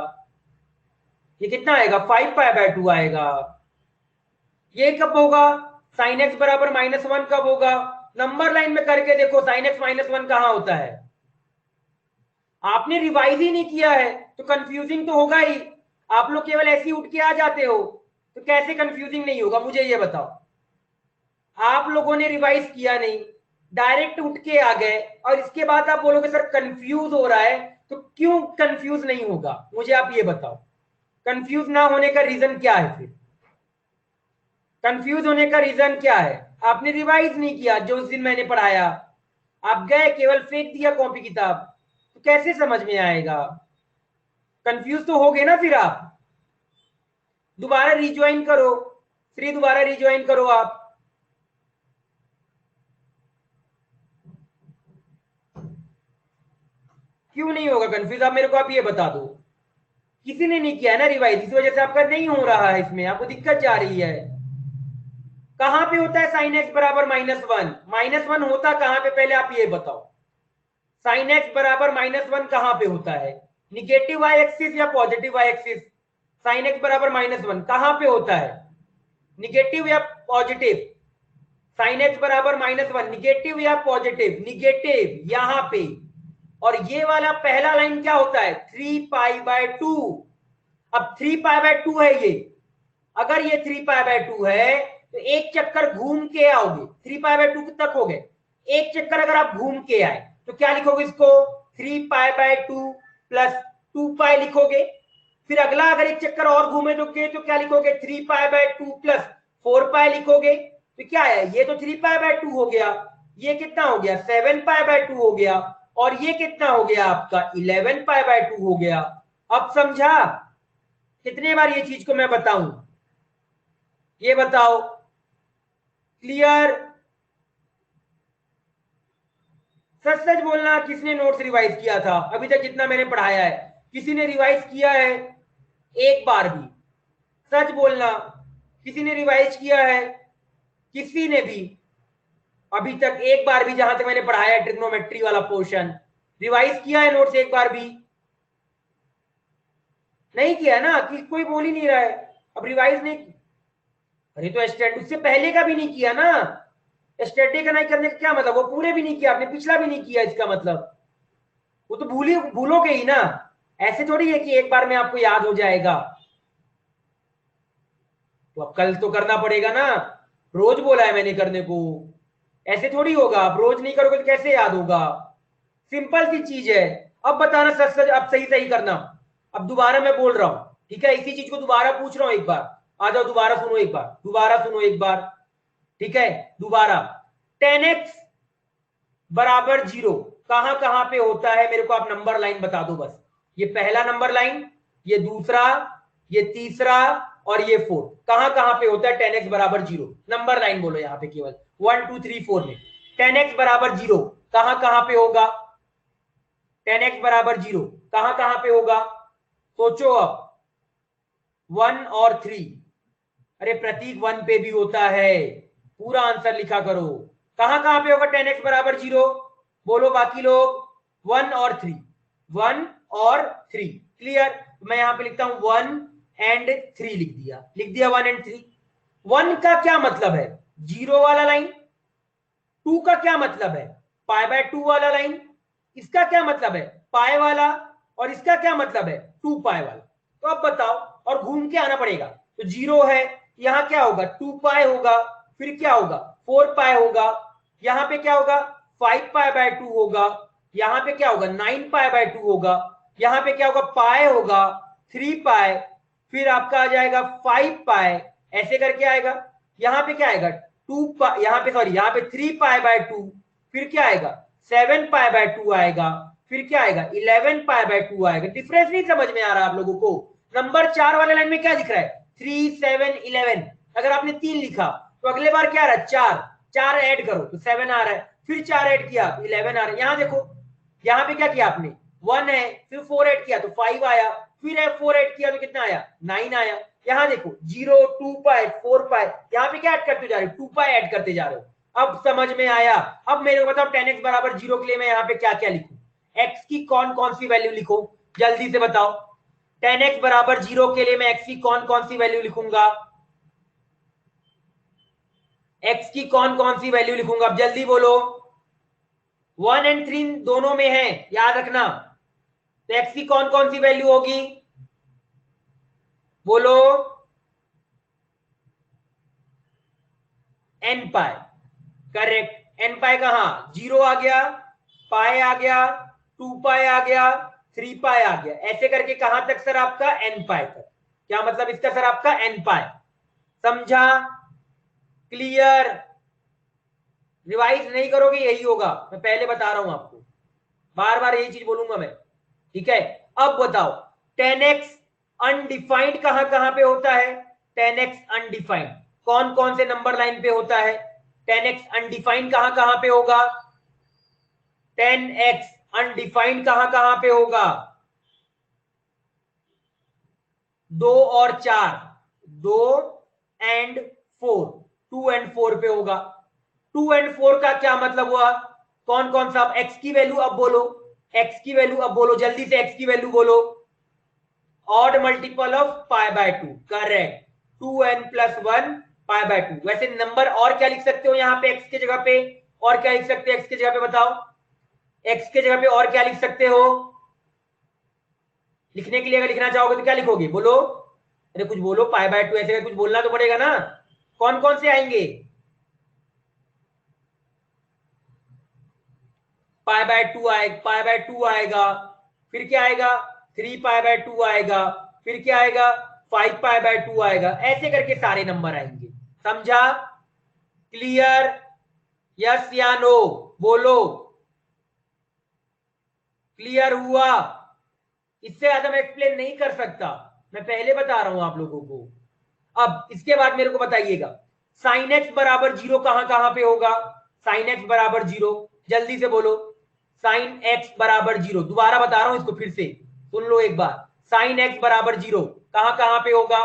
ये कितना आएगा? 5 पाई बाय 2 आएगा। ये कब होगा? साइन एक्स बराबर -1 कब होगा? नंबर लाइन में करके देखो, साइन एक्स -1 कहां होता है? आपने रिवाइज ही नहीं किया है तो कंफ्यूजिंग तो होगा ही। आप लोग केवल ऐसे ही उठ के आ जाते हो, तो कैसे कंफ्यूजिंग नहीं होगा? मुझे ये बताओ। आप लोगों ने रिवाइज किया नहीं, डायरेक्ट उठ के आ गए, और इसके बाद आप बोलोगे सर कंफ्यूज हो रहा है, तो क्यों कंफ्यूज नहीं होगा? मुझे आप ये बताओ, कंफ्यूज ना होने का रीजन क्या है? फिर कंफ्यूज होने का रीजन क्या है? आपने रिवाइज नहीं किया जो उस दिन मैंने पढ़ाया, आप गए केवल फेंक दिया कॉपी किताब, तो कैसे समझ में आएगा? कंफ्यूज तो हो गए ना फिर आप। दोबारा रिज्वाइन करो, श्री दोबारा रिज्वाइन करो आप। क्यों नहीं होगा कंफ्यूज? आप मेरे को आप ये बता दो। किसी ने नहीं किया है ना रिवाइज, इस वजह से आपका नहीं हो रहा है, इसमें आपको दिक्कत जा रही है। कहां पे होता है साइन एक्स बराबर -1? -1 होता कहां पे? पहले आप ये बताओ, साइन एक्स बराबर -1 कहां पे होता है? निगेटिव वाई एक्सिस या positive Y axis? Sine X बराबर -1 कहां पे होता है? निगेटिव या पॉजिटिव? साइन एक्स बराबर -1 निगेटिव या पॉजिटिव? निगेटिव, यहां पे। और ये वाला पहला लाइन क्या होता है? 3 पाई बाय 2। अब 3 पाई बाय 2 है ये, अगर ये 3 पाई बाय 2 है तो एक चक्कर घूम के आओगे। 3 पाई बाय 2 तक हो गए, एक चक्कर अगर आप घूम के आए तो क्या लिखोगे इसको? 3 पाई बाय 2 प्लस 2 पाई लिखोगे। फिर अगला अगर एक चक्कर और घूमे तो क्या लिखोगे? 3 पाई बाय 2 प्लस 4 पाई लिखोगे। तो क्या है? ये तो 3 पाई बाय 2 हो गया, ये कितना हो गया? 7 पाई बाय 2 हो गया, और ये कितना हो गया आपका? 11 पाई बाय 2 हो गया। अब समझा? कितने बार ये चीज को मैं बताऊं? ये बताओ, क्लियर? सच सच बोलना, किसने नोट्स रिवाइज किया था अभी तक जितना मैंने पढ़ाया है? किसी ने रिवाइज किया है एक बार भी? सच बोलना, किसी ने रिवाइज किया है? किसी ने भी अभी तक एक बार भी, जहां तक मैंने पढ़ाया है ट्रिग्नोमेट्री वाला पोर्शन, रिवाइज किया है नोट्स एक बार भी? नहीं किया ना, कि कोई बोल ही नहीं रहा है। अब रिवाइज नहीं, अरे तो स्टैट उससे पहले का भी नहीं किया ना। स्टैटिक का नहीं करने का क्या मतलब? वो पूरे भी नहीं किया आपने, पिछला भी नहीं किया, इसका मतलब वो तो भूलोगे ही ना। ऐसे थोड़ी है कि एक बार में आपको याद हो जाएगा। तो अब कल तो करना पड़ेगा ना, रोज बोला है मैंने करने को। ऐसे थोड़ी होगा, आप रोज नहीं करोगे तो कैसे याद होगा? सिंपल सी चीज है। अब बताना सच सच, अब सही सही करना। अब दोबारा मैं बोल रहा हूं, ठीक है? इसी चीज को दोबारा पूछ रहा हूं एक बार। आ जाओ, दोबारा सुनो एक बार, दोबारा सुनो एक बार, ठीक है? दोबारा 10x बराबर 0 कहां कहां पे होता है? मेरे को आप नंबर लाइन बता दो बस। ये पहला नंबर लाइन, ये दूसरा, ये तीसरा, और ये 4 कहां कहां पे होता है 10x बराबर 0? नंबर लाइन बोलो यहां पे, केवल 1 2 3 4 में 10x बराबर 0 कहां कहां पे होगा? 10x बराबर 0 कहां कहां पे होगा? सोचो अब। 1 और 3, अरे प्रतीक 1 पे भी होता है, पूरा आंसर लिखा करो। कहां कहां पे होगा 10x बराबर 0? बोलो बाकी लोग। 1 और 3, 1 और 3, क्लियर? मैं यहां पे लिखता हूं 1 एंड 3, लिख दिया 1 एंड 3। 1 का क्या मतलब है? 0 वाला लाइन। 2 का क्या मतलब है? पाई बाय 2 वाला लाइन। इसका क्या मतलब है? पाई वाला। और इसका क्या मतलब है? 2 पाई वाला। तो अब बताओ, और घूम के आना पड़ेगा। तो 0 है, यहां क्या होगा? 2 पाई होगा, फिर क्या होगा? 4 पाई होगा, यहां पे क्या होगा? 5 पाई बाय 2 होगा, यहां पे क्या होगा? 9 पाई बाय 2 होगा, यहां पे क्या होगा? पाई होगा, 3 पाई, फिर आपका आ जाएगा 5 पाई, ऐसे करके आएगा। यहां पे क्या आएगा? 2 पाई, यहां पे सॉरी, यहां पे 3 पाई बाय 2, फिर क्या आएगा? 7 पाई बाय 2 आएगा, फिर क्या आएगा? 11 पाई बाय 2 आएगा। डिफरेंस नहीं समझ में आ रहा आप लोगों को? नंबर 4 वाले लाइन में क्या दिख रहा है? 3 7 11। अगर आपने 3 लिखा तो अगले बार क्या आ रहा है? 4, 4 ऐड करो तो 7 आ रहा है, फिर 4 ऐड किया तो 11 आ रहा है। यहां देखो, यहां पे क्या किया आपने? 1 है, फिर 4 ऐड किया तो 5 आया, फिर 4 ऐड किया तो कितना आया? 9 आया। यहां देखो 0 2 पाई 4 पाई, यहां पे क्या ऐड करते जा रहे हो? 2 पाई ऐड करते जा रहे हो। अब समझ में आया। अब मेरे को बताओ 10x बराबर 0 के लिए मैं यहाँ पे क्या क्या लिखूं, x की कौन कौन सी वैल्यू लिखूं, जल्दी से बताओ। 10x बराबर 0 के लिए मैं x की कौन कौन सी वैल्यू लिखूंगा, x की कौन कौन सी वैल्यू लिखूंगा, अब जल्दी बोलो। 1 और 3 दोनों में है, याद रखना। तो x की कौन कौन सी वैल्यू होगी, बोलो। n पाई, करेक्ट। n पाई कहां, 0 आ गया, पाई आ गया, 2 पाई आ गया, 3 पाई आ गया, ऐसे करके कहां तक सर आपका, n पाई तक। क्या मतलब इसका सर आपका, n पाई। समझा, क्लियर। रिवाइज नहीं करोगे यही होगा, मैं पहले बता रहा हूं आपको, बार बार यही चीज बोलूंगा मैं, ठीक है। अब बताओ 10x अनडिफाइंड कहां कहां पे होता है, 10x अनडिफाइंड कौन कौन से नंबर लाइन पे होता है, 10x अनडिफाइंड कहां कहां पे होगा, 10x अनडिफाइंड कहां कहां पे होगा, 2 और 4, 2 एंड 4, 2 एंड 4 पे होगा। 2 एंड 4 का क्या मतलब हुआ, कौन कौन सा, x की वैल्यू अब बोलो, x की वैल्यू अब बोलो, जल्दी से x की वैल्यू बोलो। Odd multiple of pi by 2, correct, 2n plus 1 pi by 2। वैसे नंबर और क्या लिख सकते हो यहाँ पे x के जगह पे, और क्या लिख सकते हो x के जगह पे, बताओ x के जगह पे और क्या लिख सकते हो। लिखने के लिए अगर लिखना चाहोगे तो क्या लिखोगे, बोलो, अरे कुछ बोलो, पाई बाय 2 ऐसे कुछ बोलना तो पड़ेगा ना, कौन कौन से आएंगे, पाई बाय 2 आएगा, पाई बाय 2 आएगा, फिर क्या आएगा, 3 पाई बाय 2 आएगा, फिर क्या आएगा, 5 पाई बाय 2 आएगा, ऐसे करके सारे नंबर आएंगे। समझा, क्लियर, यस या नो, बोलो, क्लियर हुआ। इससे ज्यादा मैं एक्सप्लेन नहीं कर सकता, मैं पहले बता रहा हूं आप लोगों को। अब इसके बाद मेरे को बताइएगा साइन एक्स बराबर 0 कहां कहां पे होगा, साइन एक्स बराबर 0, जल्दी से बोलो। साइन एक्स बराबर 0, दोबारा बता रहा हूं इसको फिर से सुन लो एक बार। साइन एक्स बराबर 0 कहां कहां पे होगा,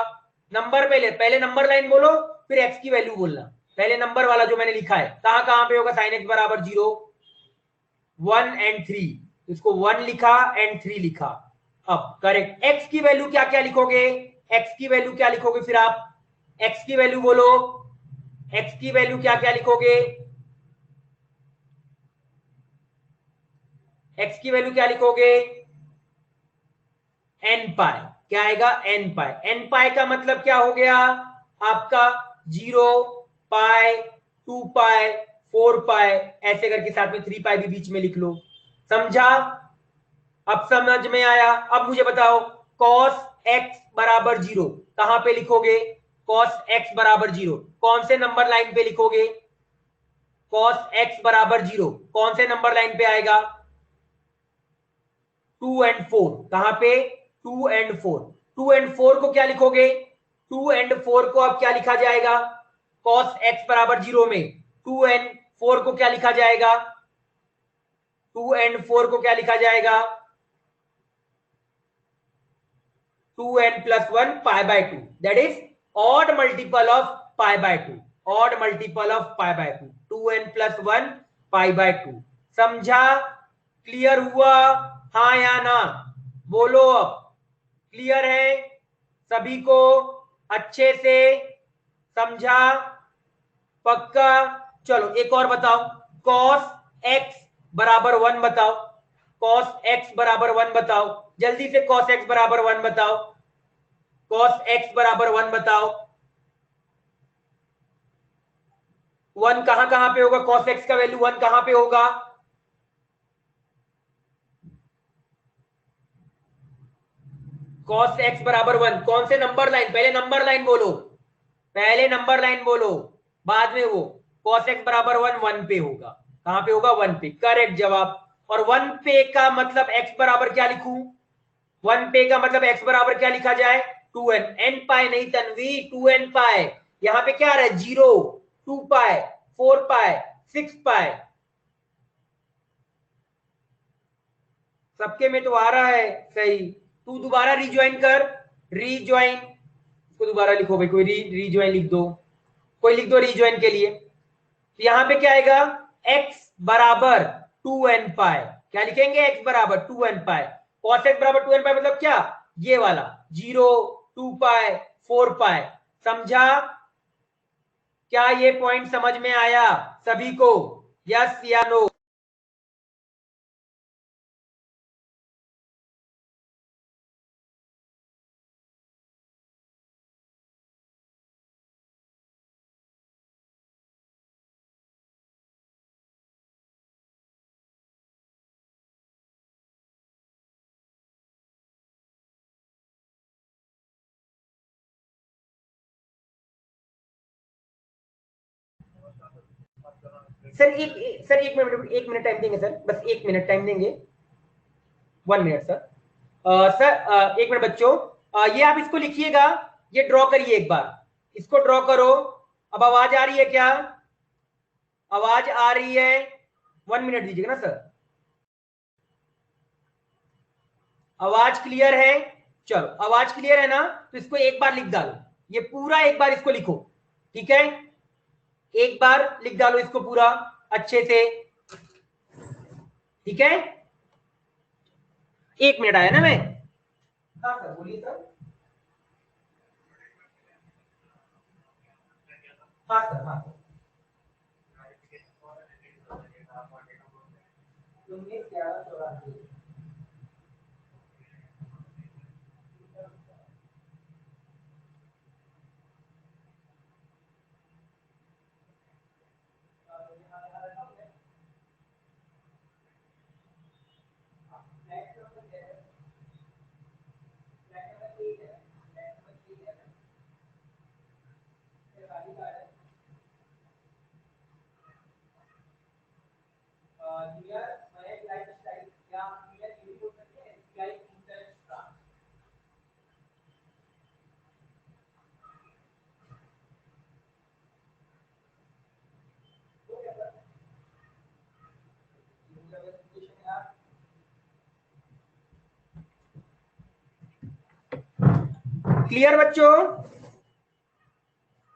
नंबर पहले पहले नंबर लाइन बोलो, फिर एक्स की वैल्यू बोलना। पहले नंबर वाला जो मैंने लिखा है कहां कहां पे होगा, साइन एक्स बराबर 0, 1 एंड 3, इसको 1 लिखा एंड 3 लिखा। अब करेक्ट, एक्स की वैल्यू क्या क्या लिखोगे, एक्स की वैल्यू क्या लिखोगे फिर आप, एक्स की वैल्यू बोलो, एक्स की वैल्यू क्या क्या लिखोगे, एक्स की वैल्यू क्या लिखोगे, एन पाई, क्या आएगा, एन पाई। एन पाई का मतलब क्या हो गया आपका, 0 पाई, 2 पाई, 4 पाई, ऐसे करके साथ में 3 पाई भी बीच में लिख लो। समझा, अब समझ में आया। अब मुझे बताओ cos x बराबर 0 कहां पे लिखोगे, cos x बराबर 0 कौन से नंबर लाइन पे लिखोगे, cos x बराबर 0 कौन से नंबर लाइन पे आएगा, 2 एंड 4, कहां पे, 2 एंड 4, 2 एंड 4 को क्या लिखोगे, 2 एंड 4 को अब क्या लिखा जाएगा, cos x बराबर 0 में 2 एंड 4 को क्या लिखा जाएगा, 2 एंड 4 को क्या लिखा जाएगा, 2n plus 1 pi by 2, that is odd multiple of pi by 2, odd multiple of pi by 2, 2n plus 1 pi by 2। समझा, क्लियर हुआ, हाँ या ना, बोलो अब, क्लियर है सभी को, अच्छे से समझा, पक्का। चलो एक और बताओ, cos x बराबर 1 बताओ, cos x बराबर 1 बताओ, जल्दी से cos x बराबर 1 बताओ, cos x बराबर 1 बताओ, 1 कहां कहां पे होगा, cos x का वैल्यू 1 कहां पे होगा, cos x बराबर 1 कौन से नंबर लाइन, पहले नंबर लाइन बोलो, पहले नंबर लाइन बोलो, बाद में वो cos x बराबर 1 1 पे होगा, कहां पे होगा, 1 पे, करेक्ट जवाब। और 1 पे का मतलब x बराबर क्या लिखूं, 1 पे का मतलब x बराबर क्या लिखा जाए, 2n, n पाई नहीं तन्वी, 2n पाई, यहां पे क्या आ रहा है, 0, 2 पाई, 4 पाई, 6 पाई, सबके में तो आ रहा है सही। तू दोबारा रिज्वाइन कर, रिज्वाइन, इसको दोबारा लिखो भाई, कोई रिज्वाइन लिख दो, कोई लिख दो रिज्वाइन के लिए, तो यहां पे क्या आएगा, x बराबर 2n पाई, क्या लिखेंगे, x बराबर 2n पाई, cos x बराबर 2n पाई मतलब क्या, ये वाला 0, 2 पाई, 4 पाई। समझा, क्या ये पॉइंट समझ में आया सभी को, यस या नो? सर एक मिनट, 1 मिनट टाइम देंगे सर, बस 1 मिनट टाइम देंगे, 1 मिनट सर। सर 1 मिनट बच्चों, ये आप इसको लिखिएगा, ये ड्रॉ करिए एक बार, इसको ड्रॉ करो। अब आवाज आ रही है क्या, आवाज आ रही है? 1 मिनट दीजिएगा ना सर, आवाज क्लियर है? चलो आवाज क्लियर है ना, तो इसको एक बार लिख डालो, ये पूरा एक बार इसको लिखो, ठीक है, एक बार लिख डालो इसको पूरा अच्छे से, ठीक है। 1 मिनट आया ना मैं, हाँ सर बोलिए सर, हाँ सर, हाँ सर, 19, 11, 84। क्लियर बच्चों?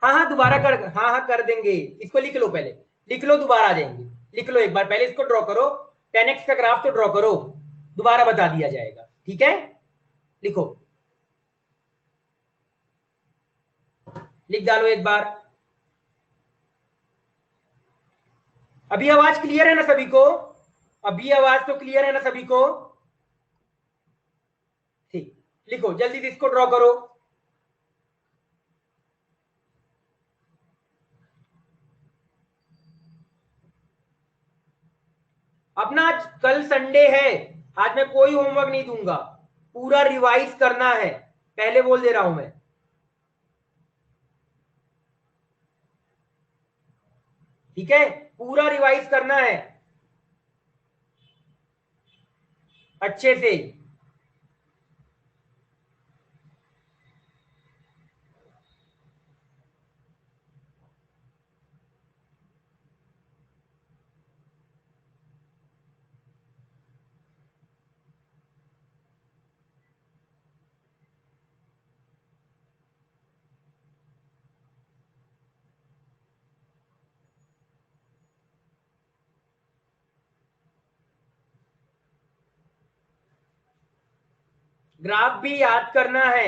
हाँ हाँ दोबारा कर, हाँ हाँ कर देंगे, इसको लिख लो पहले, लिख लो, दोबारा आ जाएंगे, लिख लो एक बार, पहले इसको ड्रॉ करो, 10x का ग्राफ तो ड्रॉ करो, दोबारा बता दिया जाएगा, ठीक है, लिखो, लिख डालो एक बार। अभी आवाज क्लियर है ना सभी को, अभी आवाज तो क्लियर है ना सभी को, ठीक, लिखो जल्दी से, इसको ड्रॉ करो। अपना आज कल संडे है, आज मैं कोई होमवर्क नहीं दूंगा, पूरा रिवाइज करना है, पहले बोल दे रहा हूं मैं, ठीक है, पूरा रिवाइज करना है अच्छे से। ग्राफ भी याद करना है,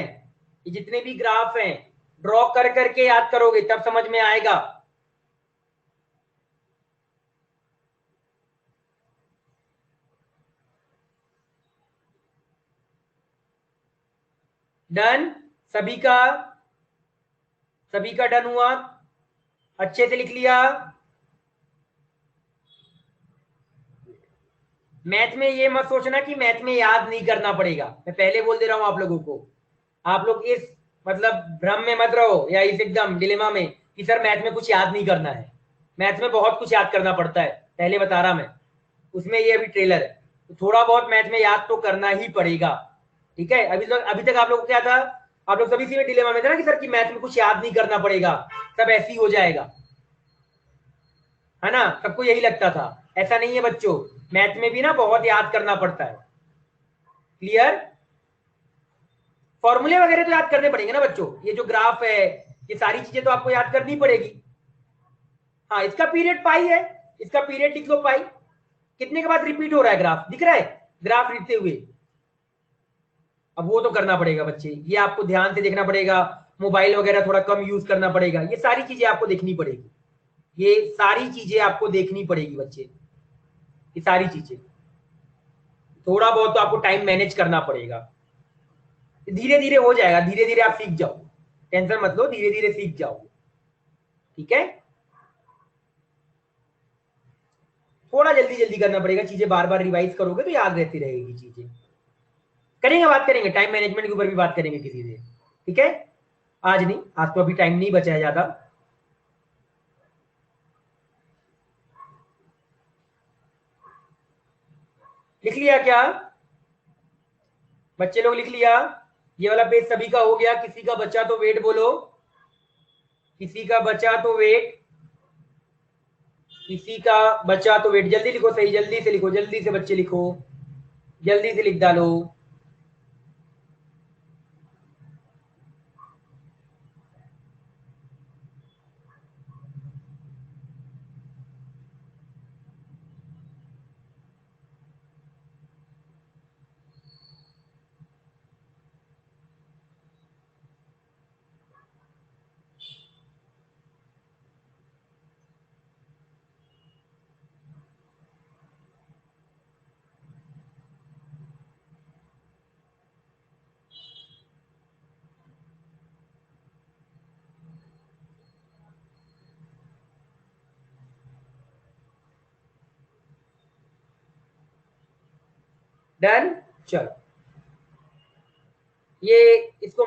ये जितने भी ग्राफ हैं ड्रॉ कर करके याद करोगे तब समझ में आएगा। डन सभी का, सभी का डन हुआ, अच्छे से लिख लिया। मैथ में ये मत सोचना कि मैथ में याद नहीं करना पड़ेगा, मैं पहले बोल दे रहा हूं आप लोगों को, आप लोग इस मतलब भ्रम में मत रहो या इस एकदम डिलेमा में कि सर मैथ में कुछ याद नहीं करना है, मैथ में बहुत कुछ याद करना पड़ता है, पहले बता रहा मैं, उसमें ये अभी ट्रेलर है, तो थोड़ा बहुत मैथ में याद तो करना ही पड़ेगा, ठीक है। अभी तक आप लोग को क्या था, आप लोग सभी इसी में डिलेमा में थे ना कि सर कि मैथ में कुछ याद नहीं करना पड़ेगा, सब ऐसे ही हो जाएगा, है ना, सबको यही लगता था, ऐसा नहीं है बच्चों, मैथ में भी ना बहुत याद करना पड़ता है। क्लियर, फॉर्मूले वगैरह तो याद करने पड़ेंगे ना बच्चों, ये जो ग्राफ है, ये सारी चीजें तो आपको याद करनी पड़ेगी, हाँ, इसका पीरियड पाई है, इसका पीरियड लिख लो पाई। कितने के बाद रिपीट हो रहा है ग्राफ, दिख रहा है ग्राफ लिखते हुए। अब वो तो करना पड़ेगा बच्चे, ये आपको ध्यान से देखना पड़ेगा, मोबाइल वगैरह थोड़ा कम यूज करना पड़ेगा, ये सारी चीजें आपको देखनी पड़ेगी, ये सारी चीजें आपको देखनी पड़ेगी बच्चे, ये सारी चीजें। थोड़ा बहुत तो आपको टाइम मैनेज करना पड़ेगा, धीरे धीरे हो जाएगा, धीरे धीरे आप सीख जाओ, टेंशन मत लो, धीरे धीरे सीख जाओगे, ठीक है। थोड़ा जल्दी जल्दी करना पड़ेगा चीजें, बार बार रिवाइज करोगे तो याद रहती रहेगी चीजें। करेंगे, बात करेंगे टाइम मैनेजमेंट के ऊपर भी बात करेंगे किसी से, ठीक है। आज नहीं, आज तो अभी टाइम नहीं बचा है ज्यादा। लिख लिया क्या बच्चे लोग, लिख लिया? ये वाला पेज सभी का हो गया, किसी का बचा तो वेट बोलो, किसी का बचा तो वेट, किसी का बचा तो वेट, जल्दी लिखो, सही जल्दी से लिखो, जल्दी से बच्चे लिखो, जल्दी से लिख डालो। डन, चलो ये इसको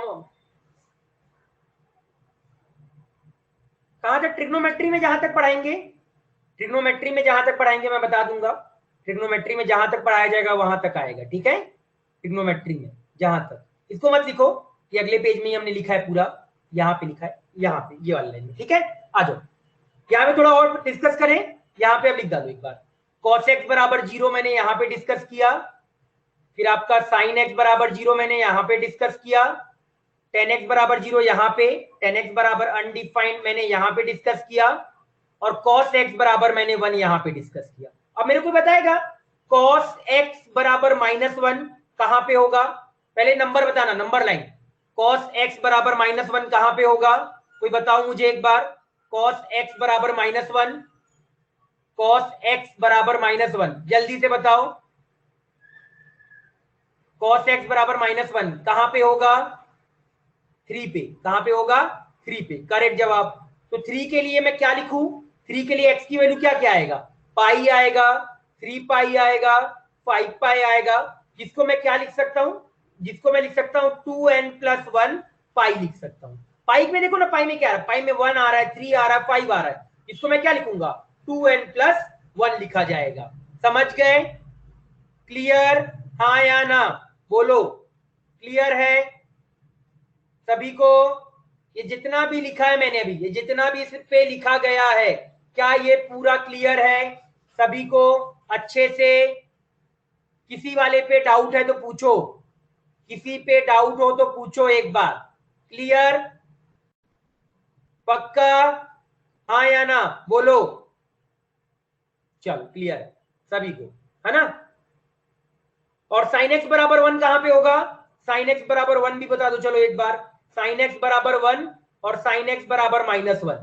कहां तक, ट्रिग्नोमेट्री में जहां तक पढ़ाएंगे, ट्रिग्नोमेट्री में जहां तक पढ़ाएंगे मैं बता दूंगा, ट्रिग्नोमेट्री में जहां तक पढ़ाया जाएगा वहां तक आएगा, ठीक है। ट्रिग्नोमेट्री में जहां तक, इसको मत लिखो, ये अगले पेज में ही हमने लिखा है पूरा, यहाँ पे लिखा है, यहाँ पे ये वाला लाइन में, ठीक है। आ जाओ, यहाँ पे थोड़ा और डिस्कस करें, यहाँ पे अब लिख डालो एक बार, cos x बराबर 0 मैंने यहाँ पे डिस्कस किया, फिर आपका sin x बराबर 0 मैंने यहाँ पे डिस्कस किया, tan x बराबर 0 यहाँ पे, tan x बराबर अनडिफाइंड मैंने यहाँ पे डिस्कस किया, और cos x बराबर मैंने 1 यहाँ पे डिस्कस किया। अब मेरे को बताएगा cos x बराबर -1 कहां पे होगा, पहले नंबर बताना, नंबर लाइन, cos x बराबर -1 कहां पे होगा, कोई बताओ मुझे एक बार, cos x बराबर -1, cos x बराबर -1, जल्दी से बताओ, cos x बराबर -1 कहां पे होगा, 3 पे, कहां पे होगा, 3 पे, करेक्ट जवाब। तो 3 के लिए मैं क्या लिखूं, 3 के लिए x की वैल्यू क्या क्या आएगा, पाई आएगा, 3 पाई आएगा, 5 पाई आएगा, जिसको मैं क्या लिख सकता हूं, जिसको मैं लिख सकता हूं 2n+1 पाई लिख सकता हूं। पाई में देखो ना, पाई में क्या आ रहा है, पाई में 1 आ रहा है, 3 आ रहा है, 5 आ रहा है, इसको मैं क्या लिखूंगा, 2n+1 लिखा जाएगा। समझ गए, क्लियर, हाँ या ना बोलो, क्लियर है सभी को, ये जितना भी लिखा है मैंने अभी, ये जितना भी इस पे लिखा गया है, क्या ये पूरा क्लियर है सभी को अच्छे से, किसी वाले पे डाउट है तो पूछो, किसी पे डाउट हो तो पूछो एक बार, क्लियर, पक्का, हाँ या ना बोलो, चलो क्लियर है सभी को, है ना। और साइन एक्स बराबर 1 कहां पे होगा, साइन एक्स बराबर 1 भी बता दो, चलो एक बार, साइन एक्स बराबर 1 और साइन एक्स बराबर -1,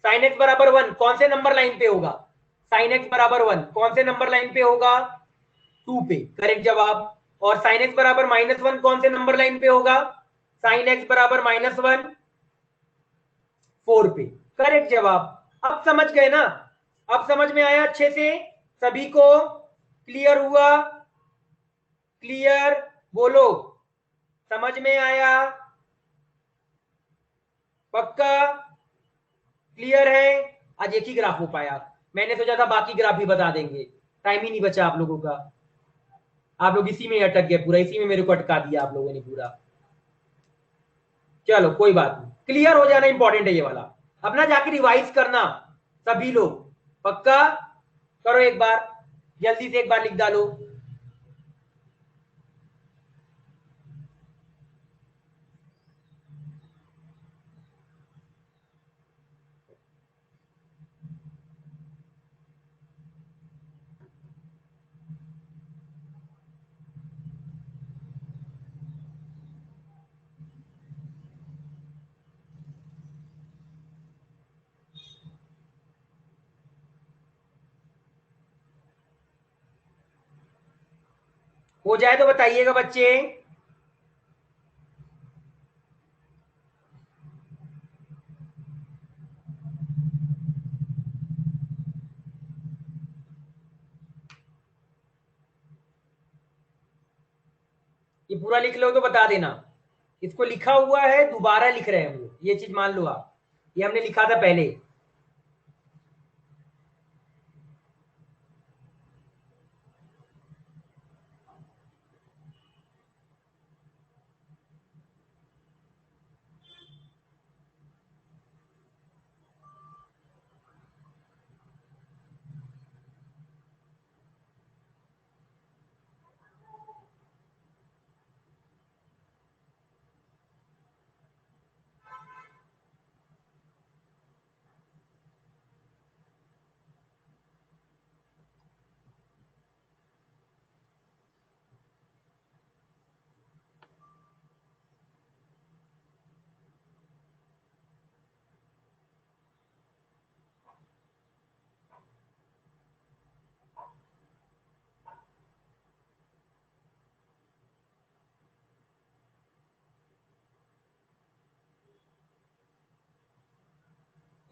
साइन एक्स बराबर 1 कौन से नंबर लाइन पे होगा, साइन एक्स बराबर 1 कौन से नंबर लाइन पे होगा, 2 पे, करेक्ट जवाब। और साइन एक्स बराबर -1 कौन से नंबर लाइन पे होगा, साइन एक्स बराबर -1 4 पे, करेक्ट जवाब। अब समझ गए ना, अब समझ में आया अच्छे से सभी को, क्लियर हुआ, क्लियर बोलो, समझ में आया, पक्का, क्लियर है। आज एक ही ग्राफ हो पाया, मैंने सोचा था बाकी ग्राफ भी बता देंगे, टाइम ही नहीं बचा आप लोगों का, आप लोग इसी में अटक गए पूरा, इसी में मेरे को अटका दिया आप लोगों ने पूरा। चलो कोई बात नहीं, क्लियर हो जाना इंपॉर्टेंट है ये वाला, अपना जाके रिवाइज करना सभी लोग, पक्का करो एक बार, जल्दी से एक बार लिख डालो। हो जाए तो बताइएगा बच्चे। ये पूरा लिख लो तो बता देना। इसको लिखा हुआ है, दोबारा लिख रहे हैं हम लोग, ये चीज मान लो आप, ये हमने लिखा था पहले।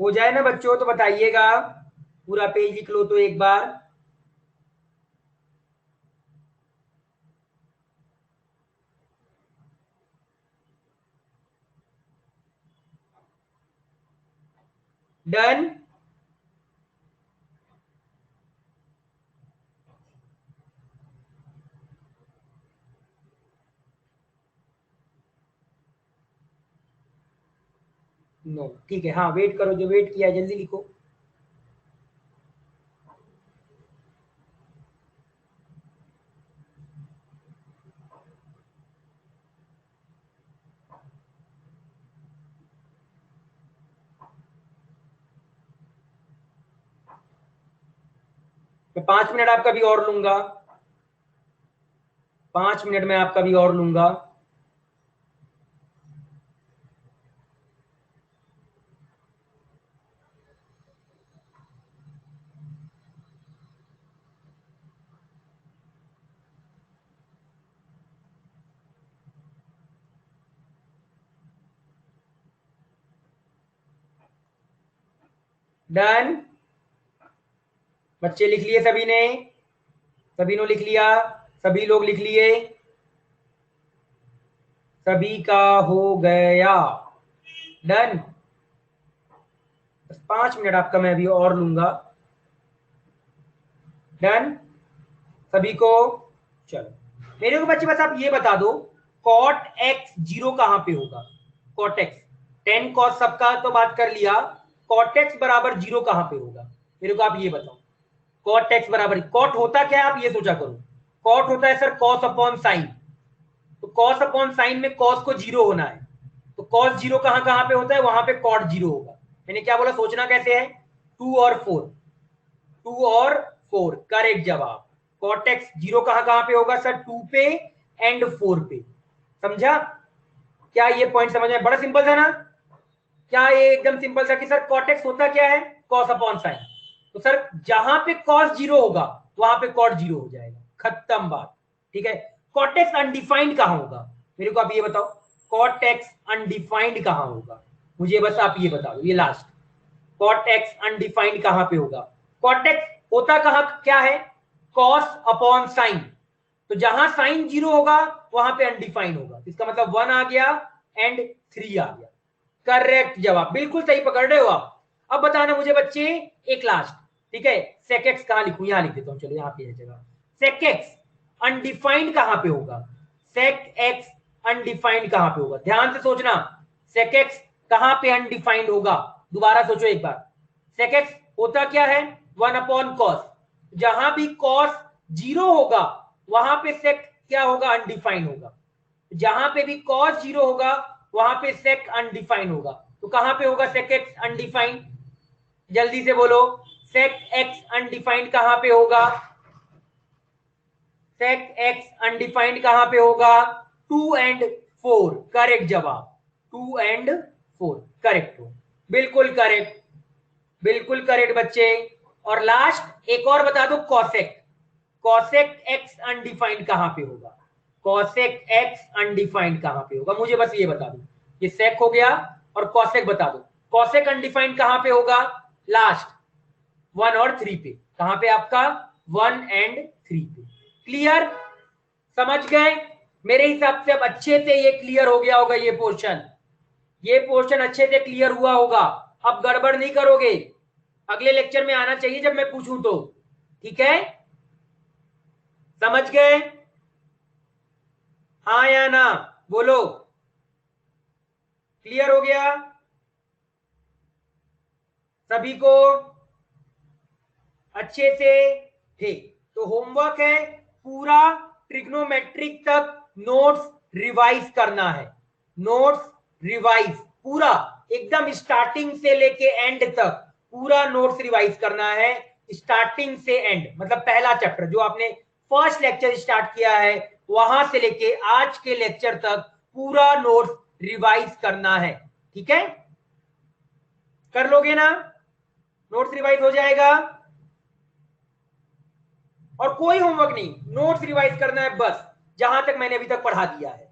हो जाए ना बच्चों तो बताइएगा। पूरा पेज लिख लो तो एक बार। डन। नो ठीक है, हाँ वेट करो, जो वेट किया जल्दी लिखो। मैं 5 मिनट आपका भी और लूंगा, 5 मिनट में आपका भी और लूंगा। डन। बच्चे लिख लिए सभी ने? सभी ने लिख लिया? सभी लोग लिख लिए? सभी का हो गया? डन। बस 5 मिनट आपका मैं अभी और लूंगा। डन सभी को। चलो मेरे को बच्चे बस आप ये बता दो, कॉट एक्स जीरो कहां पे होगा? कॉट एक्स, टेन कॉस सबका तो बात कर लिया, कॉट एक्स बराबर जीरो कहां पे होगा? मेरे को आप ये बताओ। कॉट एक्स बराबर, कॉट होता क्या है आप ये सोचा करो। कॉट होता है सर कॉस अपॉन साइन, तो कॉस अपॉन साइन में कॉस को जीरो होना है, तो कॉस जीरो कहां कहां पे होता है? वहां पे कॉट जीरो होगा। मैंने क्या बोला, सोचना कैसे है? 2 और 4, 2 और 4 करेक्ट जवाब। कॉट एक्स जीरो कहां कहां पे होगा सर? 2 पे एंड 4 पे। समझा? क्या ये पॉइंट समझ में? बड़ा सिंपल था ना? क्या ये एकदम सिंपल था कि सर कॉट एक्स होता क्या है? Cos upon sine. तो सर जहां पे कॉस जीरो होगा वहां पे कॉट जीरो हो जाएगा, खत्म बात। ठीक है। कॉट एक्स अनडिफाइंड कहां होगा? मेरे को आप ये बताओ, कॉट एक्स अनडिफाइंड कहां होगा? मुझे बस आप ये बताओ, ये लास्ट, कॉट एक्स अनडिफाइंड कहां पे होगा? कॉट एक्स होता कहां क्या है? Cos upon sine. तो जहां साइन जीरो होगा वहां पे अनडिफाइंड होगा, इसका मतलब 1 आ गया एंड 3 आ गया। करेक्ट जवाब, बिल्कुल सही पकड़ रहे हो आप। अब बताना मुझे बच्चे एक लास्ट, ठीक है, सेक एक्स कहां लिखूं? यहां लिख देता हूं, चलो यहां पे है जगह। सेक एक्स अनडिफाइंड कहां पे होगा? सेक एक्स अनडिफाइंड कहां पे होगा? ध्यान से सोचना, सेक एक्स कहां पे अनडिफाइंड होगा? दोबारा सोचो एक बार। सेक एक्स होता क्या है? 1 अपॉन कॉस। जहां भी कॉस जीरो होगा वहां पे सेक क्या होगा? अनडिफाइंड होगा। जहां पे भी कॉस जीरो होगा वहां पे सेक अनडिफाइंड होगा। तो कहां पे होगा सेक एक्स अनडिफाइंड? जल्दी से बोलो, सेक एक्स अनडिफाइंड कहां पे होगा? सेक एक्स अनडिफाइंड कहां पे होगा? 2 और 4 करेक्ट जवाब। 2 और 4 करेक्ट हो, बिल्कुल करेक्ट, बिल्कुल करेक्ट बच्चे। और लास्ट एक और बता दो, कॉसेक। कॉसेक एक्स अनडिफाइंड कहां पे होगा, कॉसेक एक्स अनडिफाइंड कहां पे होगा, मुझे बस ये बता दो। ये सेक हो गया और कॉसेक बता दो। कॉसेक अनडिफाइंड कहां पे होगा, लास्ट 1 और 3 पे। कहां पे आपका 1 एंड 3 पे। क्लियर, समझ गए? मेरे हिसाब से अब अच्छे से ये क्लियर हो गया होगा। ये पोर्शन अच्छे से क्लियर हुआ होगा। अब गड़बड़ नहीं करोगे, अगले लेक्चर में आना चाहिए जब मैं पूछूं तो। ठीक है, समझ गए? हाँ या ना बोलो। क्लियर हो गया सभी को अच्छे से? ठीक, तो होमवर्क है पूरा ट्रिग्नोमेट्रिक तक नोट्स रिवाइज करना है। नोट्स रिवाइज पूरा एकदम स्टार्टिंग से लेके एंड तक पूरा नोट्स रिवाइज करना है। स्टार्टिंग से एंड मतलब पहला चैप्टर जो आपने फर्स्ट लेक्चर स्टार्ट किया है वहां से लेके आज के लेक्चर तक पूरा नोट्स रिवाइज करना है। ठीक है, कर लोगे ना? नोट्स रिवाइज हो जाएगा और कोई होमवर्क नहीं, नोट्स रिवाइज करना है बस, जहां तक मैंने अभी तक पढ़ा दिया है।